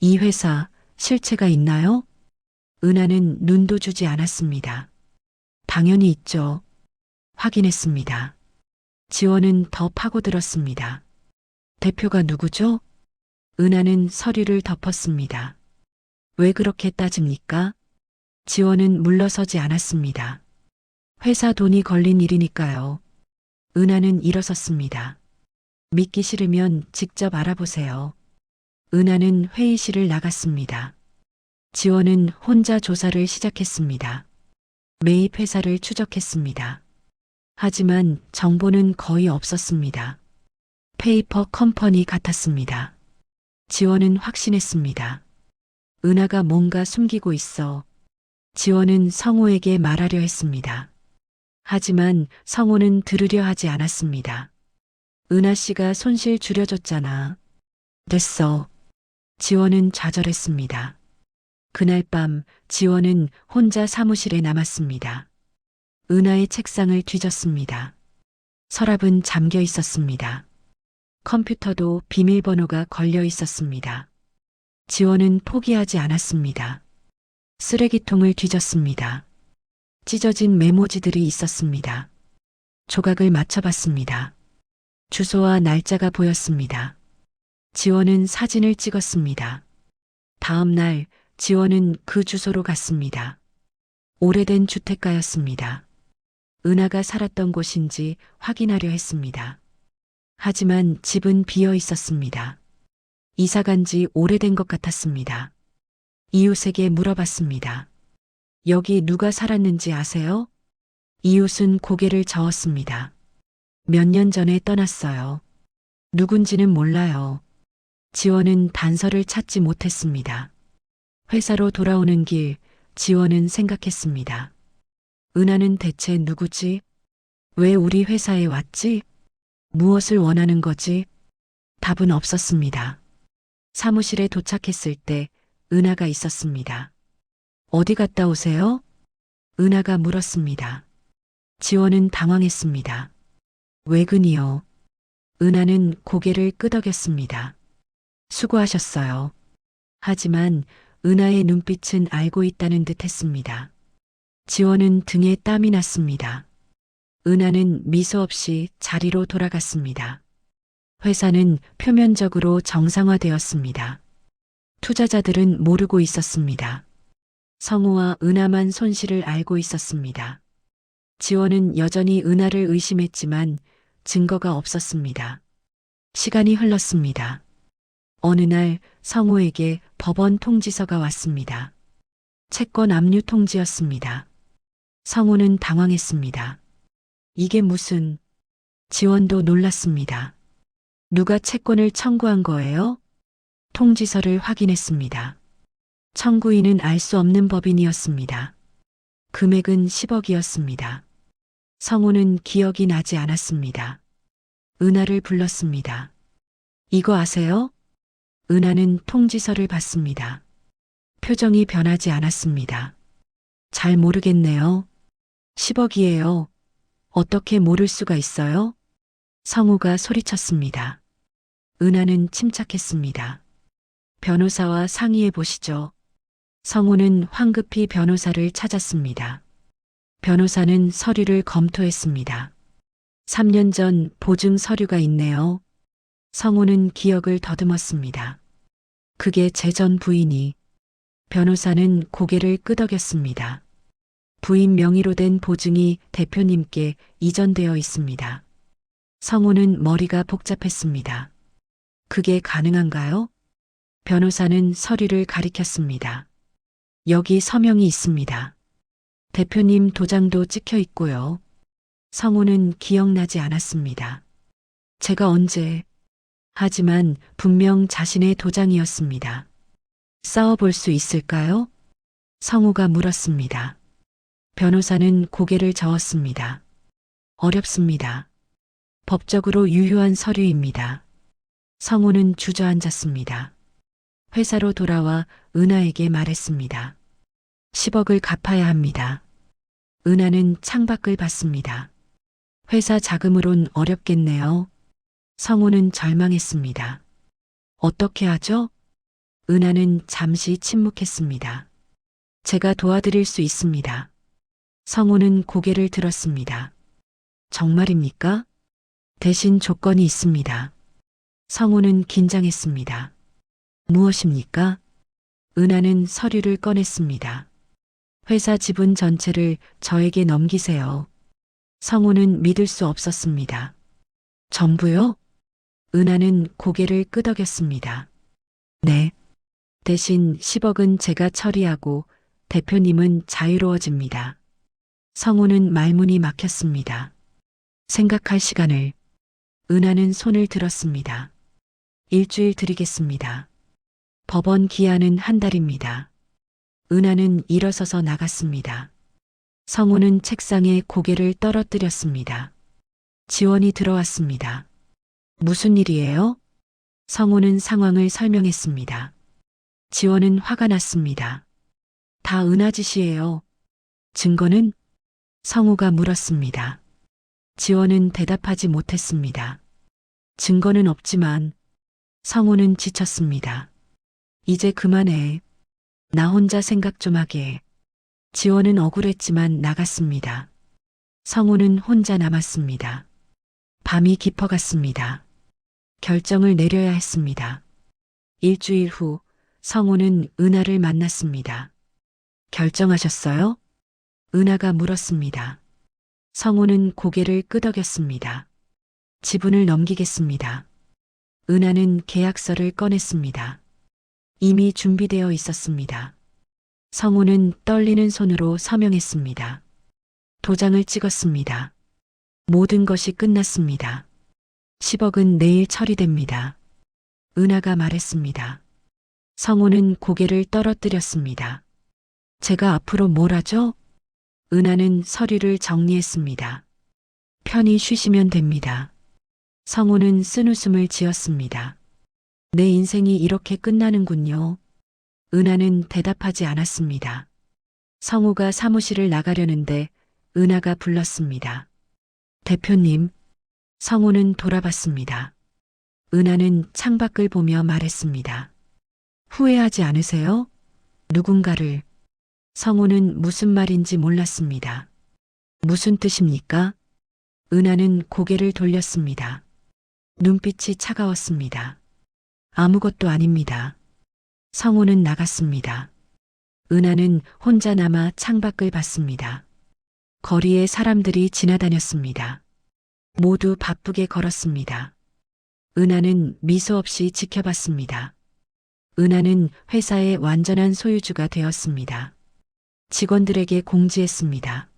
이 회사 실체가 있나요? 은하는 눈도 주지 않았습니다. 당연히 있죠. 확인했습니다. 지원은 더 파고들었습니다. 대표가 누구죠? 은하는 서류를 덮었습니다. 왜 그렇게 따집니까? 지원은 물러서지 않았습니다. 회사 돈이 걸린 일이니까요. 은하는 일어섰습니다. 믿기 싫으면 직접 알아보세요. 은하는 회의실을 나갔습니다. 지원은 혼자 조사를 시작했습니다. 매입 회사를 추적했습니다. 하지만 정보는 거의 없었습니다. 페이퍼 컴퍼니 같았습니다. 지원은 확신했습니다. 은하가 뭔가 숨기고 있어. 지원은 성우에게 말하려 했습니다. 하지만 성우는 들으려 하지 않았습니다. 은하 씨가 손실 줄여줬잖아. 됐어. 지원은 좌절했습니다. 그날 밤 지원은 혼자 사무실에 남았습니다. 은하의 책상을 뒤졌습니다. 서랍은 잠겨 있었습니다. 컴퓨터도 비밀번호가 걸려 있었습니다. 지원은 포기하지 않았습니다. 쓰레기통을 뒤졌습니다. 찢어진 메모지들이 있었습니다. 조각을 맞춰봤습니다. 주소와 날짜가 보였습니다. 지원은 사진을 찍었습니다. 다음 날 지원은 그 주소로 갔습니다. 오래된 주택가였습니다. 은하가 살았던 곳인지 확인하려 했습니다. 하지만 집은 비어 있었습니다. 이사 간 지 오래된 것 같았습니다. 이웃에게 물어봤습니다. 여기 누가 살았는지 아세요? 이웃은 고개를 저었습니다. 몇 년 전에 떠났어요. 누군지는 몰라요. 지원은 단서를 찾지 못했습니다. 회사로 돌아오는 길, 지원은 생각했습니다. 은하는 대체 누구지? 왜 우리 회사에 왔지? 무엇을 원하는 거지? 답은 없었습니다. 사무실에 도착했을 때 은하가 있었습니다. 어디 갔다 오세요? 은하가 물었습니다. 지원은 당황했습니다. 외근이요. 은하는 고개를 끄덕였습니다. 수고하셨어요. 하지만 은하의 눈빛은 알고 있다는 듯 했습니다. 지원은 등에 땀이 났습니다. 은하는 미소 없이 자리로 돌아갔습니다. 회사는 표면적으로 정상화되었습니다. 투자자들은 모르고 있었습니다. 성우와 은하만 손실을 알고 있었습니다. 지원은 여전히 은하를 의심했지만 증거가 없었습니다. 시간이 흘렀습니다. 어느 날 성우에게 법원 통지서가 왔습니다. 채권 압류 통지였습니다. 성우는 당황했습니다. 이게 무슨... 지원도 놀랐습니다. 누가 채권을 청구한 거예요? 통지서를 확인했습니다. 청구인은 알 수 없는 법인이었습니다. 금액은 10억이었습니다. 성우는 기억이 나지 않았습니다. 은하를 불렀습니다. 이거 아세요? 은하는 통지서를 봤습니다. 표정이 변하지 않았습니다. 잘 모르겠네요. 10억이에요. 어떻게 모를 수가 있어요? 성우가 소리쳤습니다. 은하는 침착했습니다. 변호사와 상의해 보시죠. 성우는 황급히 변호사를 찾았습니다. 변호사는 서류를 검토했습니다. 3년 전 보증 서류가 있네요. 성우는 기억을 더듬었습니다. 그게 제 전 부인이. 변호사는 고개를 끄덕였습니다. 부인 명의로 된 보증이 대표님께 이전되어 있습니다. 성우는 머리가 복잡했습니다. 그게 가능한가요? 변호사는 서류를 가리켰습니다. 여기 서명이 있습니다. 대표님 도장도 찍혀 있고요. 성우는 기억나지 않았습니다. 제가 언제... 하지만 분명 자신의 도장이었습니다. 싸워볼 수 있을까요? 성우가 물었습니다. 변호사는 고개를 저었습니다. 어렵습니다. 법적으로 유효한 서류입니다. 성우는 주저앉았습니다. 회사로 돌아와 은하에게 말했습니다. 10억을 갚아야 합니다. 은하는 창밖을 봤습니다. 회사 자금으론 어렵겠네요. 성우는 절망했습니다. 어떻게 하죠? 은하는 잠시 침묵했습니다. 제가 도와드릴 수 있습니다. 성우는 고개를 들었습니다. 정말입니까? 대신 조건이 있습니다. 성우는 긴장했습니다. 무엇입니까? 은하는 서류를 꺼냈습니다. 회사 지분 전체를 저에게 넘기세요. 성우는 믿을 수 없었습니다. 전부요? 은하는 고개를 끄덕였습니다. 네. 대신 10억은 제가 처리하고 대표님은 자유로워집니다. 성우는 말문이 막혔습니다. 생각할 시간을. 은하는 손을 들었습니다. 일주일 드리겠습니다. 법원 기한은 한 달입니다. 은하는 일어서서 나갔습니다. 성우는 책상에 고개를 떨어뜨렸습니다. 지원이 들어왔습니다. 무슨 일이에요? 성우는 상황을 설명했습니다. 지원은 화가 났습니다. 다 은하 짓이에요. 증거는? 성우가 물었습니다. 지원은 대답하지 못했습니다. 증거는 없지만 성우는 지쳤습니다. 이제 그만해. 나 혼자 생각 좀 하게. 지원은 억울했지만 나갔습니다. 성우는 혼자 남았습니다. 밤이 깊어갔습니다. 결정을 내려야 했습니다. 일주일 후 성우는 은하를 만났습니다. 결정하셨어요? 은하가 물었습니다. 성우는 고개를 끄덕였습니다. 지분을 넘기겠습니다. 은하는 계약서를 꺼냈습니다. 이미 준비되어 있었습니다. 성우는 떨리는 손으로 서명했습니다. 도장을 찍었습니다. 모든 것이 끝났습니다. 10억은 내일 처리됩니다. 은하가 말했습니다. 성우는 고개를 떨어뜨렸습니다. 제가 앞으로 뭘 하죠? 은하는 서류를 정리했습니다. 편히 쉬시면 됩니다. 성우는 쓴웃음을 지었습니다. 내 인생이 이렇게 끝나는군요. 은하는 대답하지 않았습니다. 성우가 사무실을 나가려는데 은하가 불렀습니다. 대표님. 성우는 돌아봤습니다. 은하는 창밖을 보며 말했습니다. 후회하지 않으세요? 누군가를. 성우는 무슨 말인지 몰랐습니다. 무슨 뜻입니까? 은하는 고개를 돌렸습니다. 눈빛이 차가웠습니다. 아무것도 아닙니다. 성우는 나갔습니다. 은하는 혼자 남아 창밖을 봤습니다. 거리에 사람들이 지나다녔습니다. 모두 바쁘게 걸었습니다. 은하는 미소 없이 지켜봤습니다. 은하는 회사의 완전한 소유주가 되었습니다. 직원들에게 공지했습니다.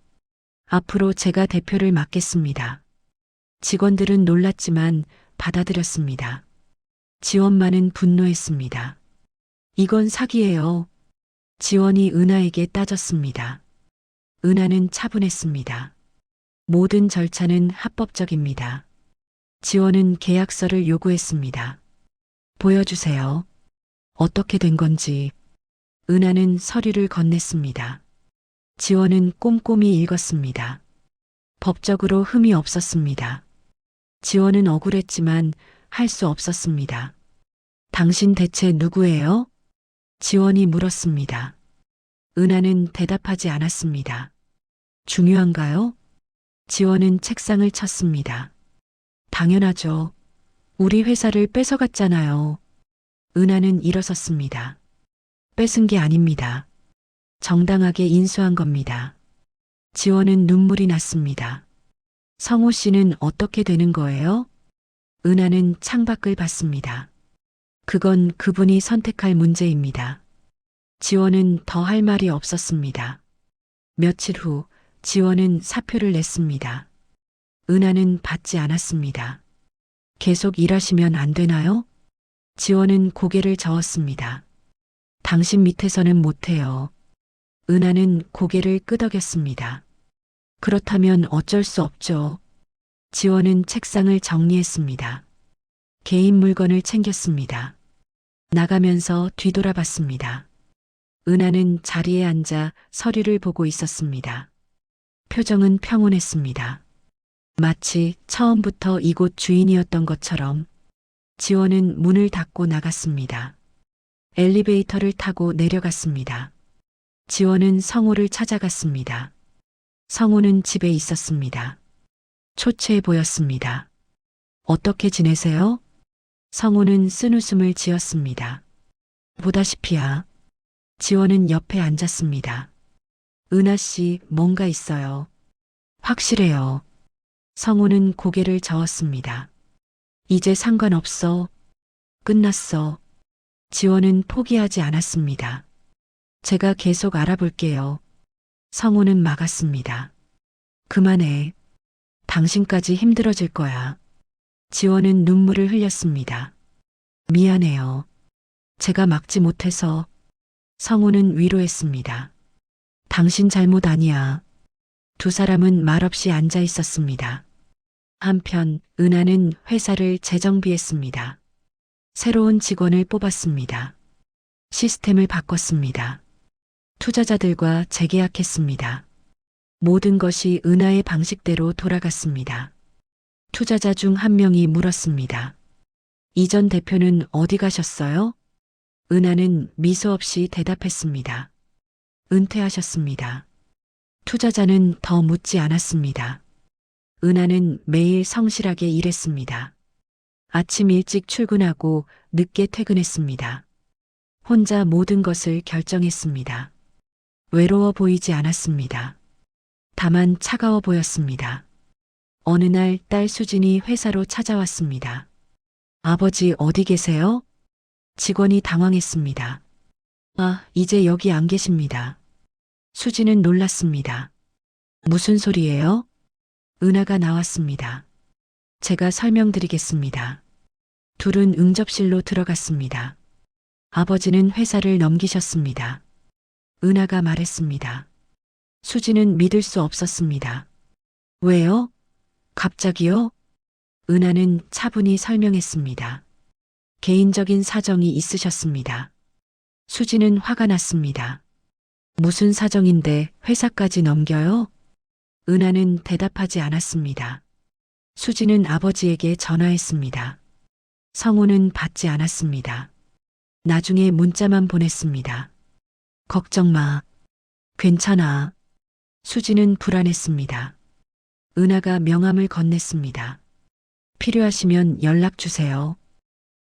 앞으로 제가 대표를 맡겠습니다. 직원들은 놀랐지만 받아들였습니다. 지원만은 분노했습니다. 이건 사기예요. 지원이 은하에게 따졌습니다. 은하는 차분했습니다. 모든 절차는 합법적입니다. 지원은 계약서를 요구했습니다. 보여주세요. 어떻게 된 건지. 은하는 서류를 건넸습니다. 지원은 꼼꼼히 읽었습니다. 법적으로 흠이 없었습니다. 지원은 억울했지만 할 수 없었습니다. 당신 대체 누구예요? 지원이 물었습니다. 은하는 대답하지 않았습니다. 중요한가요? 지원은 책상을 쳤습니다. 당연하죠. 우리 회사를 뺏어갔잖아요. 은하는 일어섰습니다. 뺏은 게 아닙니다. 정당하게 인수한 겁니다. 지원은 눈물이 났습니다. 성호 씨는 어떻게 되는 거예요? 은하는 창밖을 봤습니다. 그건 그분이 선택할 문제입니다. 지원은 더 할 말이 없었습니다. 며칠 후 지원은 사표를 냈습니다. 은하는 받지 않았습니다. 계속 일하시면 안 되나요? 지원은 고개를 저었습니다. 당신 밑에서는 못해요. 은하는 고개를 끄덕였습니다. 그렇다면 어쩔 수 없죠. 지원은 책상을 정리했습니다. 개인 물건을 챙겼습니다. 나가면서 뒤돌아봤습니다. 은하는 자리에 앉아 서류를 보고 있었습니다. 표정은 평온했습니다. 마치 처음부터 이곳 주인이었던 것처럼. 지원은 문을 닫고 나갔습니다. 엘리베이터를 타고 내려갔습니다. 지원은 성호를 찾아갔습니다. 성호는 집에 있었습니다. 초췌해 보였습니다. 어떻게 지내세요? 성호는 쓴웃음을 지었습니다. 보다시피야. 지원은 옆에 앉았습니다. 은하 씨, 뭔가 있어요. 확실해요. 성호는 고개를 저었습니다. 이제 상관없어. 끝났어. 지원은 포기하지 않았습니다. 제가 계속 알아볼게요. 성호는 막았습니다. 그만해. 당신까지 힘들어질 거야. 지원은 눈물을 흘렸습니다. 미안해요. 제가 막지 못해서. 성호는 위로했습니다. 당신 잘못 아니야. 두 사람은 말없이 앉아 있었습니다. 한편 은하는 회사를 재정비했습니다. 새로운 직원을 뽑았습니다. 시스템을 바꿨습니다. 투자자들과 재계약했습니다. 모든 것이 은하의 방식대로 돌아갔습니다. 투자자 중 한 명이 물었습니다. 이전 대표는 어디 가셨어요? 은하는 미소 없이 대답했습니다. 은퇴하셨습니다. 투자자는 더 묻지 않았습니다. 은하는 매일 성실하게 일했습니다. 아침 일찍 출근하고 늦게 퇴근했습니다. 혼자 모든 것을 결정했습니다. 외로워 보이지 않았습니다. 다만 차가워 보였습니다. 어느 날 딸 수진이 회사로 찾아왔습니다. 아버지 어디 계세요? 직원이 당황했습니다. 아, 이제 여기 안 계십니다. 수진은 놀랐습니다. 무슨 소리예요? 은하가 나왔습니다. 제가 설명드리겠습니다. 둘은 응접실로 들어갔습니다. 아버지는 회사를 넘기셨습니다. 은하가 말했습니다. 수진은 믿을 수 없었습니다. 왜요? 갑자기요? 은하는 차분히 설명했습니다. 개인적인 사정이 있으셨습니다. 수진은 화가 났습니다. 무슨 사정인데 회사까지 넘겨요? 은하는 대답하지 않았습니다. 수진은 아버지에게 전화했습니다. 성호는 받지 않았습니다. 나중에 문자만 보냈습니다. 걱정 마. 괜찮아. 수진은 불안했습니다. 은하가 명함을 건넸습니다. 필요하시면 연락 주세요.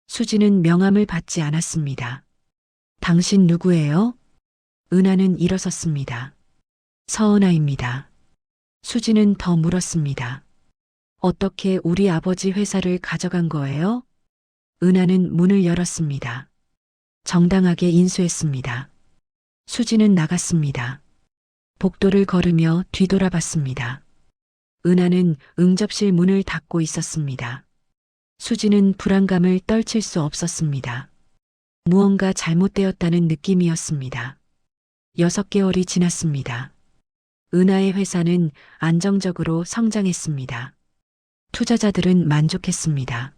수진은 명함을 받지 않았습니다. 당신 누구예요? 은하는 일어섰습니다. 서은아입니다. 수진은 더 물었습니다. 어떻게 우리 아버지 회사를 가져간 거예요? 은하는 문을 열었습니다. 정당하게 인수했습니다. 수진은 나갔습니다. 복도를 걸으며 뒤돌아봤습니다. 은하는 응접실 문을 닫고 있었습니다. 수지는 불안감을 떨칠 수 없었습니다. 무언가 잘못되었다는 느낌이었습니다. 6개월이 지났습니다. 은하의 회사는 안정적으로 성장했습니다. 투자자들은 만족했습니다.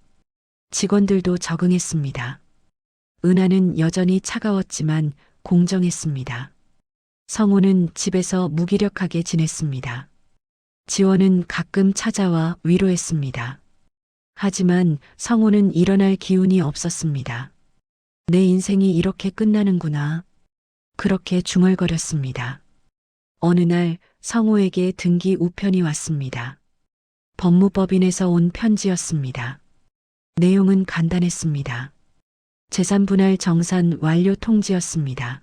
직원들도 적응했습니다. 은하는 여전히 차가웠지만 공정했습니다. 성우는 집에서 무기력하게 지냈습니다. 지원은 가끔 찾아와 위로했습니다. 하지만 성우는 일어날 기운이 없었습니다. 내 인생이 이렇게 끝나는구나. 그렇게 중얼거렸습니다. 어느 날 성우에게 등기 우편이 왔습니다. 법무법인에서 온 편지였습니다. 내용은 간단했습니다. 재산분할 정산 완료 통지였습니다.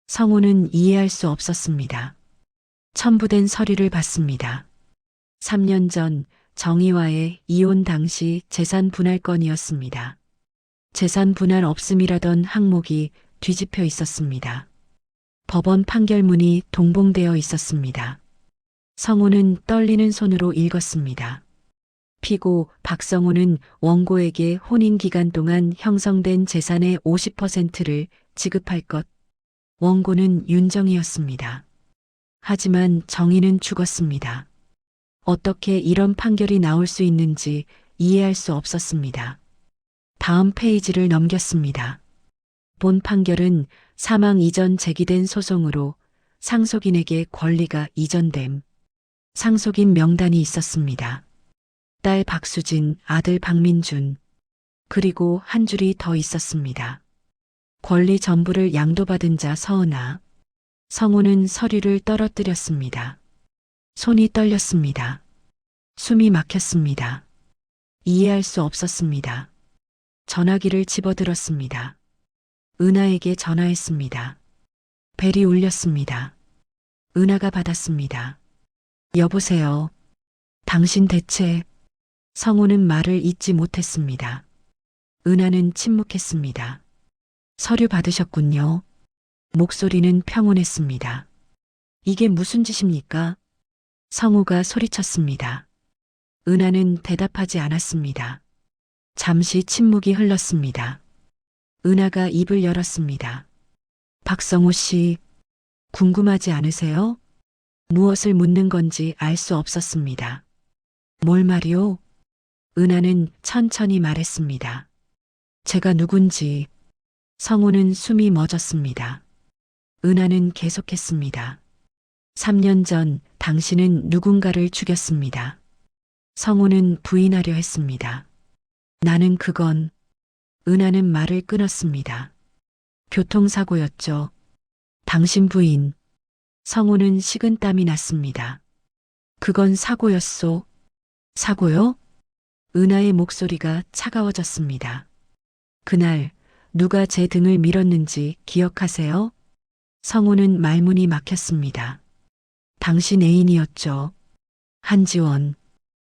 성우는 이해할 수 없었습니다. 첨부된 서류를 봤습니다. 3년 전 정희와의 이혼 당시 재산 분할 건이었습니다. 재산 분할 없음이라던 항목이 뒤집혀 있었습니다. 법원 판결문이 동봉되어 있었습니다. 성우는 떨리는 손으로 읽었습니다. 피고 박성우는 원고에게 혼인 기간 동안 형성된 재산의 50%를 지급할 것. 원고는 윤정이었습니다. 하지만 정희는 죽었습니다. 어떻게 이런 판결이 나올 수 있는지 이해할 수 없었습니다. 다음 페이지를 넘겼습니다. 본 판결은 사망 이전 제기된 소송으로 상속인에게 권리가 이전됨. 상속인 명단이 있었습니다. 딸 박수진, 아들 박민준, 그리고 한 줄이 더 있었습니다. 권리 전부를 양도받은 자 서은아. 성우는 서류를 떨어뜨렸습니다. 손이 떨렸습니다. 숨이 막혔습니다. 이해할 수 없었습니다. 전화기를 집어들었습니다. 은하에게 전화했습니다. 벨이 울렸습니다. 은하가 받았습니다. 여보세요. 당신 대체... 성우는 말을 잇지 못했습니다. 은하는 침묵했습니다. 서류 받으셨군요. 목소리는 평온했습니다. 이게 무슨 짓입니까? 성우가 소리쳤습니다. 은하는 대답하지 않았습니다. 잠시 침묵이 흘렀습니다. 은하가 입을 열었습니다. 박성우 씨, 궁금하지 않으세요? 무엇을 묻는 건지 알 수 없었습니다. 뭘 말이오? 은하는 천천히 말했습니다. 제가 누군지. 성우는 숨이 멎었습니다. 은하는 계속했습니다. 3년 전 당신은 누군가를 죽였습니다. 성우는 부인하려 했습니다. 나는 그건... 은하는 말을 끊었습니다. 교통사고였죠. 당신 부인. 성우는 식은땀이 났습니다. 그건 사고였소. 사고요? 은하의 목소리가 차가워졌습니다. 그날 누가 제 등을 밀었는지 기억하세요? 성우는 말문이 막혔습니다. 당신 애인이었죠. 한지원.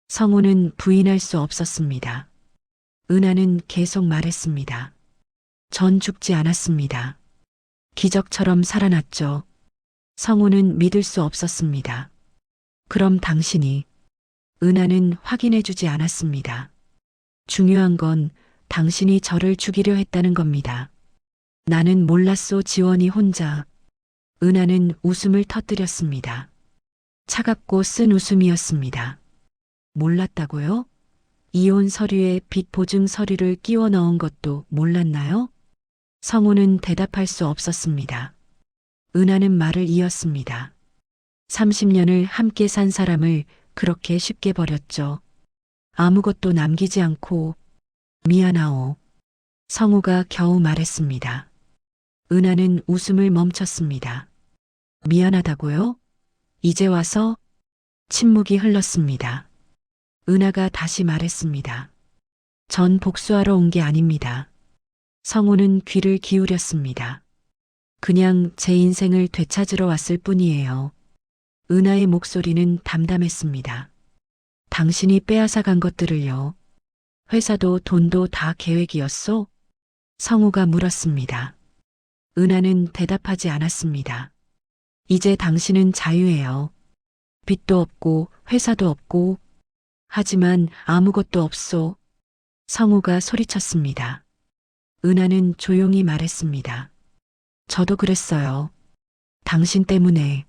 성우는 부인할 수 없었습니다. 은하는 계속 말했습니다. 전 죽지 않았습니다. 기적처럼 살아났죠. 성우는 믿을 수 없었습니다. 그럼 당신이... 은하는 확인해주지 않았습니다. 중요한 건 당신이 저를 죽이려 했다는 겁니다. 나는 몰랐소. 지원이 혼자. 은하는 웃음을 터뜨렸습니다. 차갑고 쓴 웃음이었습니다. 몰랐다고요? 이혼 서류에 빚 보증 서류를 끼워 넣은 것도 몰랐나요? 성우는 대답할 수 없었습니다. 은하는 말을 이었습니다. 30년을 함께 산 사람을 그렇게 쉽게 버렸죠. 아무것도 남기지 않고. 미안하오. 성우가 겨우 말했습니다. 은하는 웃음을 멈췄습니다. 미안하다고요? 이제 와서? 침묵이 흘렀습니다. 은하가 다시 말했습니다. 전 복수하러 온 게 아닙니다. 성우는 귀를 기울였습니다. 그냥 제 인생을 되찾으러 왔을 뿐이에요. 은하의 목소리는 담담했습니다. 당신이 빼앗아 간 것들을요. 회사도 돈도 다 계획이었소? 성우가 물었습니다. 은하는 대답하지 않았습니다. 이제 당신은 자유해요. 빚도 없고 회사도 없고. 하지만 아무것도 없소. 성우가 소리쳤습니다. 은하는 조용히 말했습니다. 저도 그랬어요. 당신 때문에.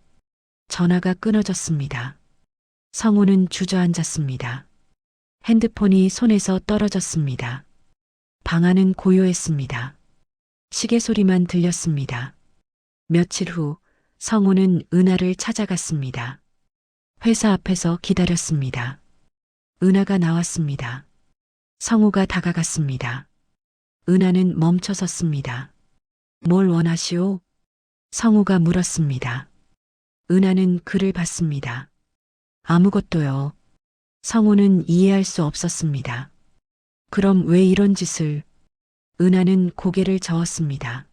전화가 끊어졌습니다. 성우는 주저앉았습니다. 핸드폰이 손에서 떨어졌습니다. 방 안은 고요했습니다. 시계 소리만 들렸습니다. 며칠 후 성우는 은하를 찾아갔습니다. 회사 앞에서 기다렸습니다. 은하가 나왔습니다. 성우가 다가갔습니다. 은하는 멈춰 섰습니다. 뭘 원하시오? 성우가 물었습니다. 은하는 그를 봤습니다. 아무것도요. 성우는 이해할 수 없었습니다. 그럼 왜 이런 짓을? 은하는 고개를 저었습니다.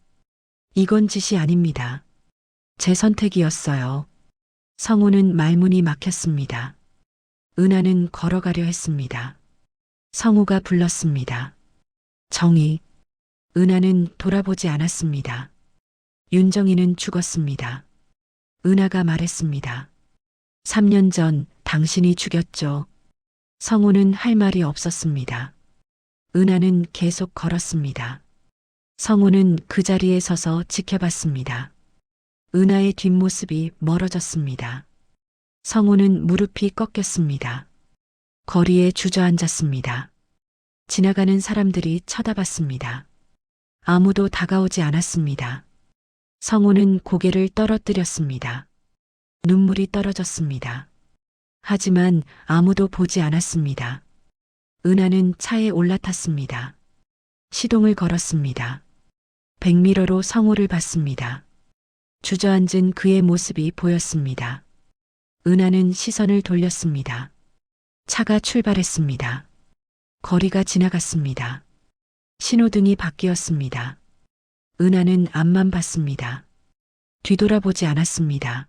이건 짓이 아닙니다. 제 선택이었어요. 성우는 말문이 막혔습니다. 은하는 걸어가려 했습니다. 성우가 불렀습니다. 정희. 은하는 돌아보지 않았습니다. 윤정희는 죽었습니다. 은하가 말했습니다. 3년 전 당신이 죽였죠. 성우는 할 말이 없었습니다. 은하는 계속 걸었습니다. 성우는 그 자리에 서서 지켜봤습니다. 은하의 뒷모습이 멀어졌습니다. 성우는 무릎이 꺾였습니다. 거리에 주저앉았습니다. 지나가는 사람들이 쳐다봤습니다. 아무도 다가오지 않았습니다. 성우는 고개를 떨어뜨렸습니다. 눈물이 떨어졌습니다. 하지만 아무도 보지 않았습니다. 은하는 차에 올라탔습니다. 시동을 걸었습니다. 백미러로 성우를 봤습니다. 주저앉은 그의 모습이 보였습니다. 은하는 시선을 돌렸습니다. 차가 출발했습니다. 거리가 지나갔습니다. 신호등이 바뀌었습니다. 은하는 앞만 봤습니다. 뒤돌아보지 않았습니다.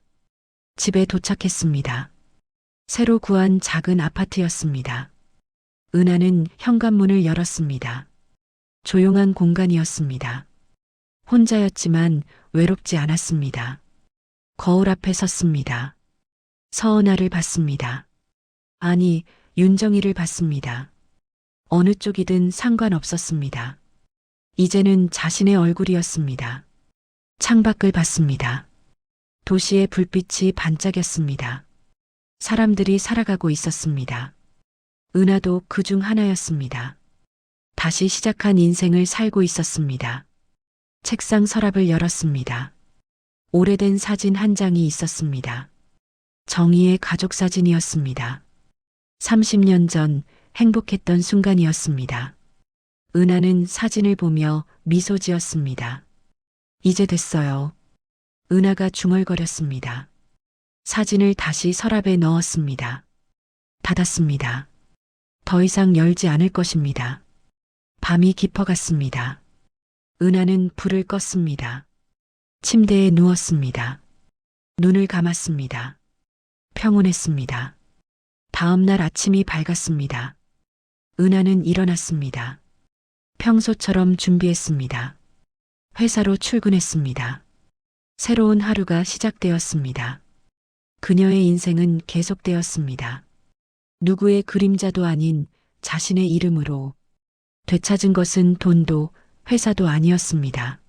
집에 도착했습니다. 새로 구한 작은 아파트였습니다. 은하는 현관문을 열었습니다. 조용한 공간이었습니다. 혼자였지만 외롭지 않았습니다. 거울 앞에 섰습니다. 서은아를 봤습니다. 아니, 윤정희를 봤습니다. 어느 쪽이든 상관없었습니다. 이제는 자신의 얼굴이었습니다. 창밖을 봤습니다. 도시의 불빛이 반짝였습니다. 사람들이 살아가고 있었습니다. 은하도 그 중 하나였습니다. 다시 시작한 인생을 살고 있었습니다. 책상 서랍을 열었습니다. 오래된 사진 한 장이 있었습니다. 정희의 가족 사진이었습니다. 30년 전 행복했던 순간이었습니다. 은하는 사진을 보며 미소 지었습니다. 이제 됐어요. 은하가 중얼거렸습니다. 사진을 다시 서랍에 넣었습니다. 닫았습니다. 더 이상 열지 않을 것입니다. 밤이 깊어갔습니다. 은하는 불을 껐습니다. 침대에 누웠습니다. 눈을 감았습니다. 평온했습니다. 다음 날 아침이 밝았습니다. 은하는 일어났습니다. 평소처럼 준비했습니다. 회사로 출근했습니다. 새로운 하루가 시작되었습니다. 그녀의 인생은 계속되었습니다. 누구의 그림자도 아닌 자신의 이름으로. 되찾은 것은 돈도 회사도 아니었습니다.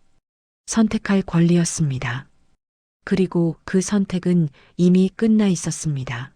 선택할 권리였습니다. 그리고 그 선택은 이미 끝나 있었습니다.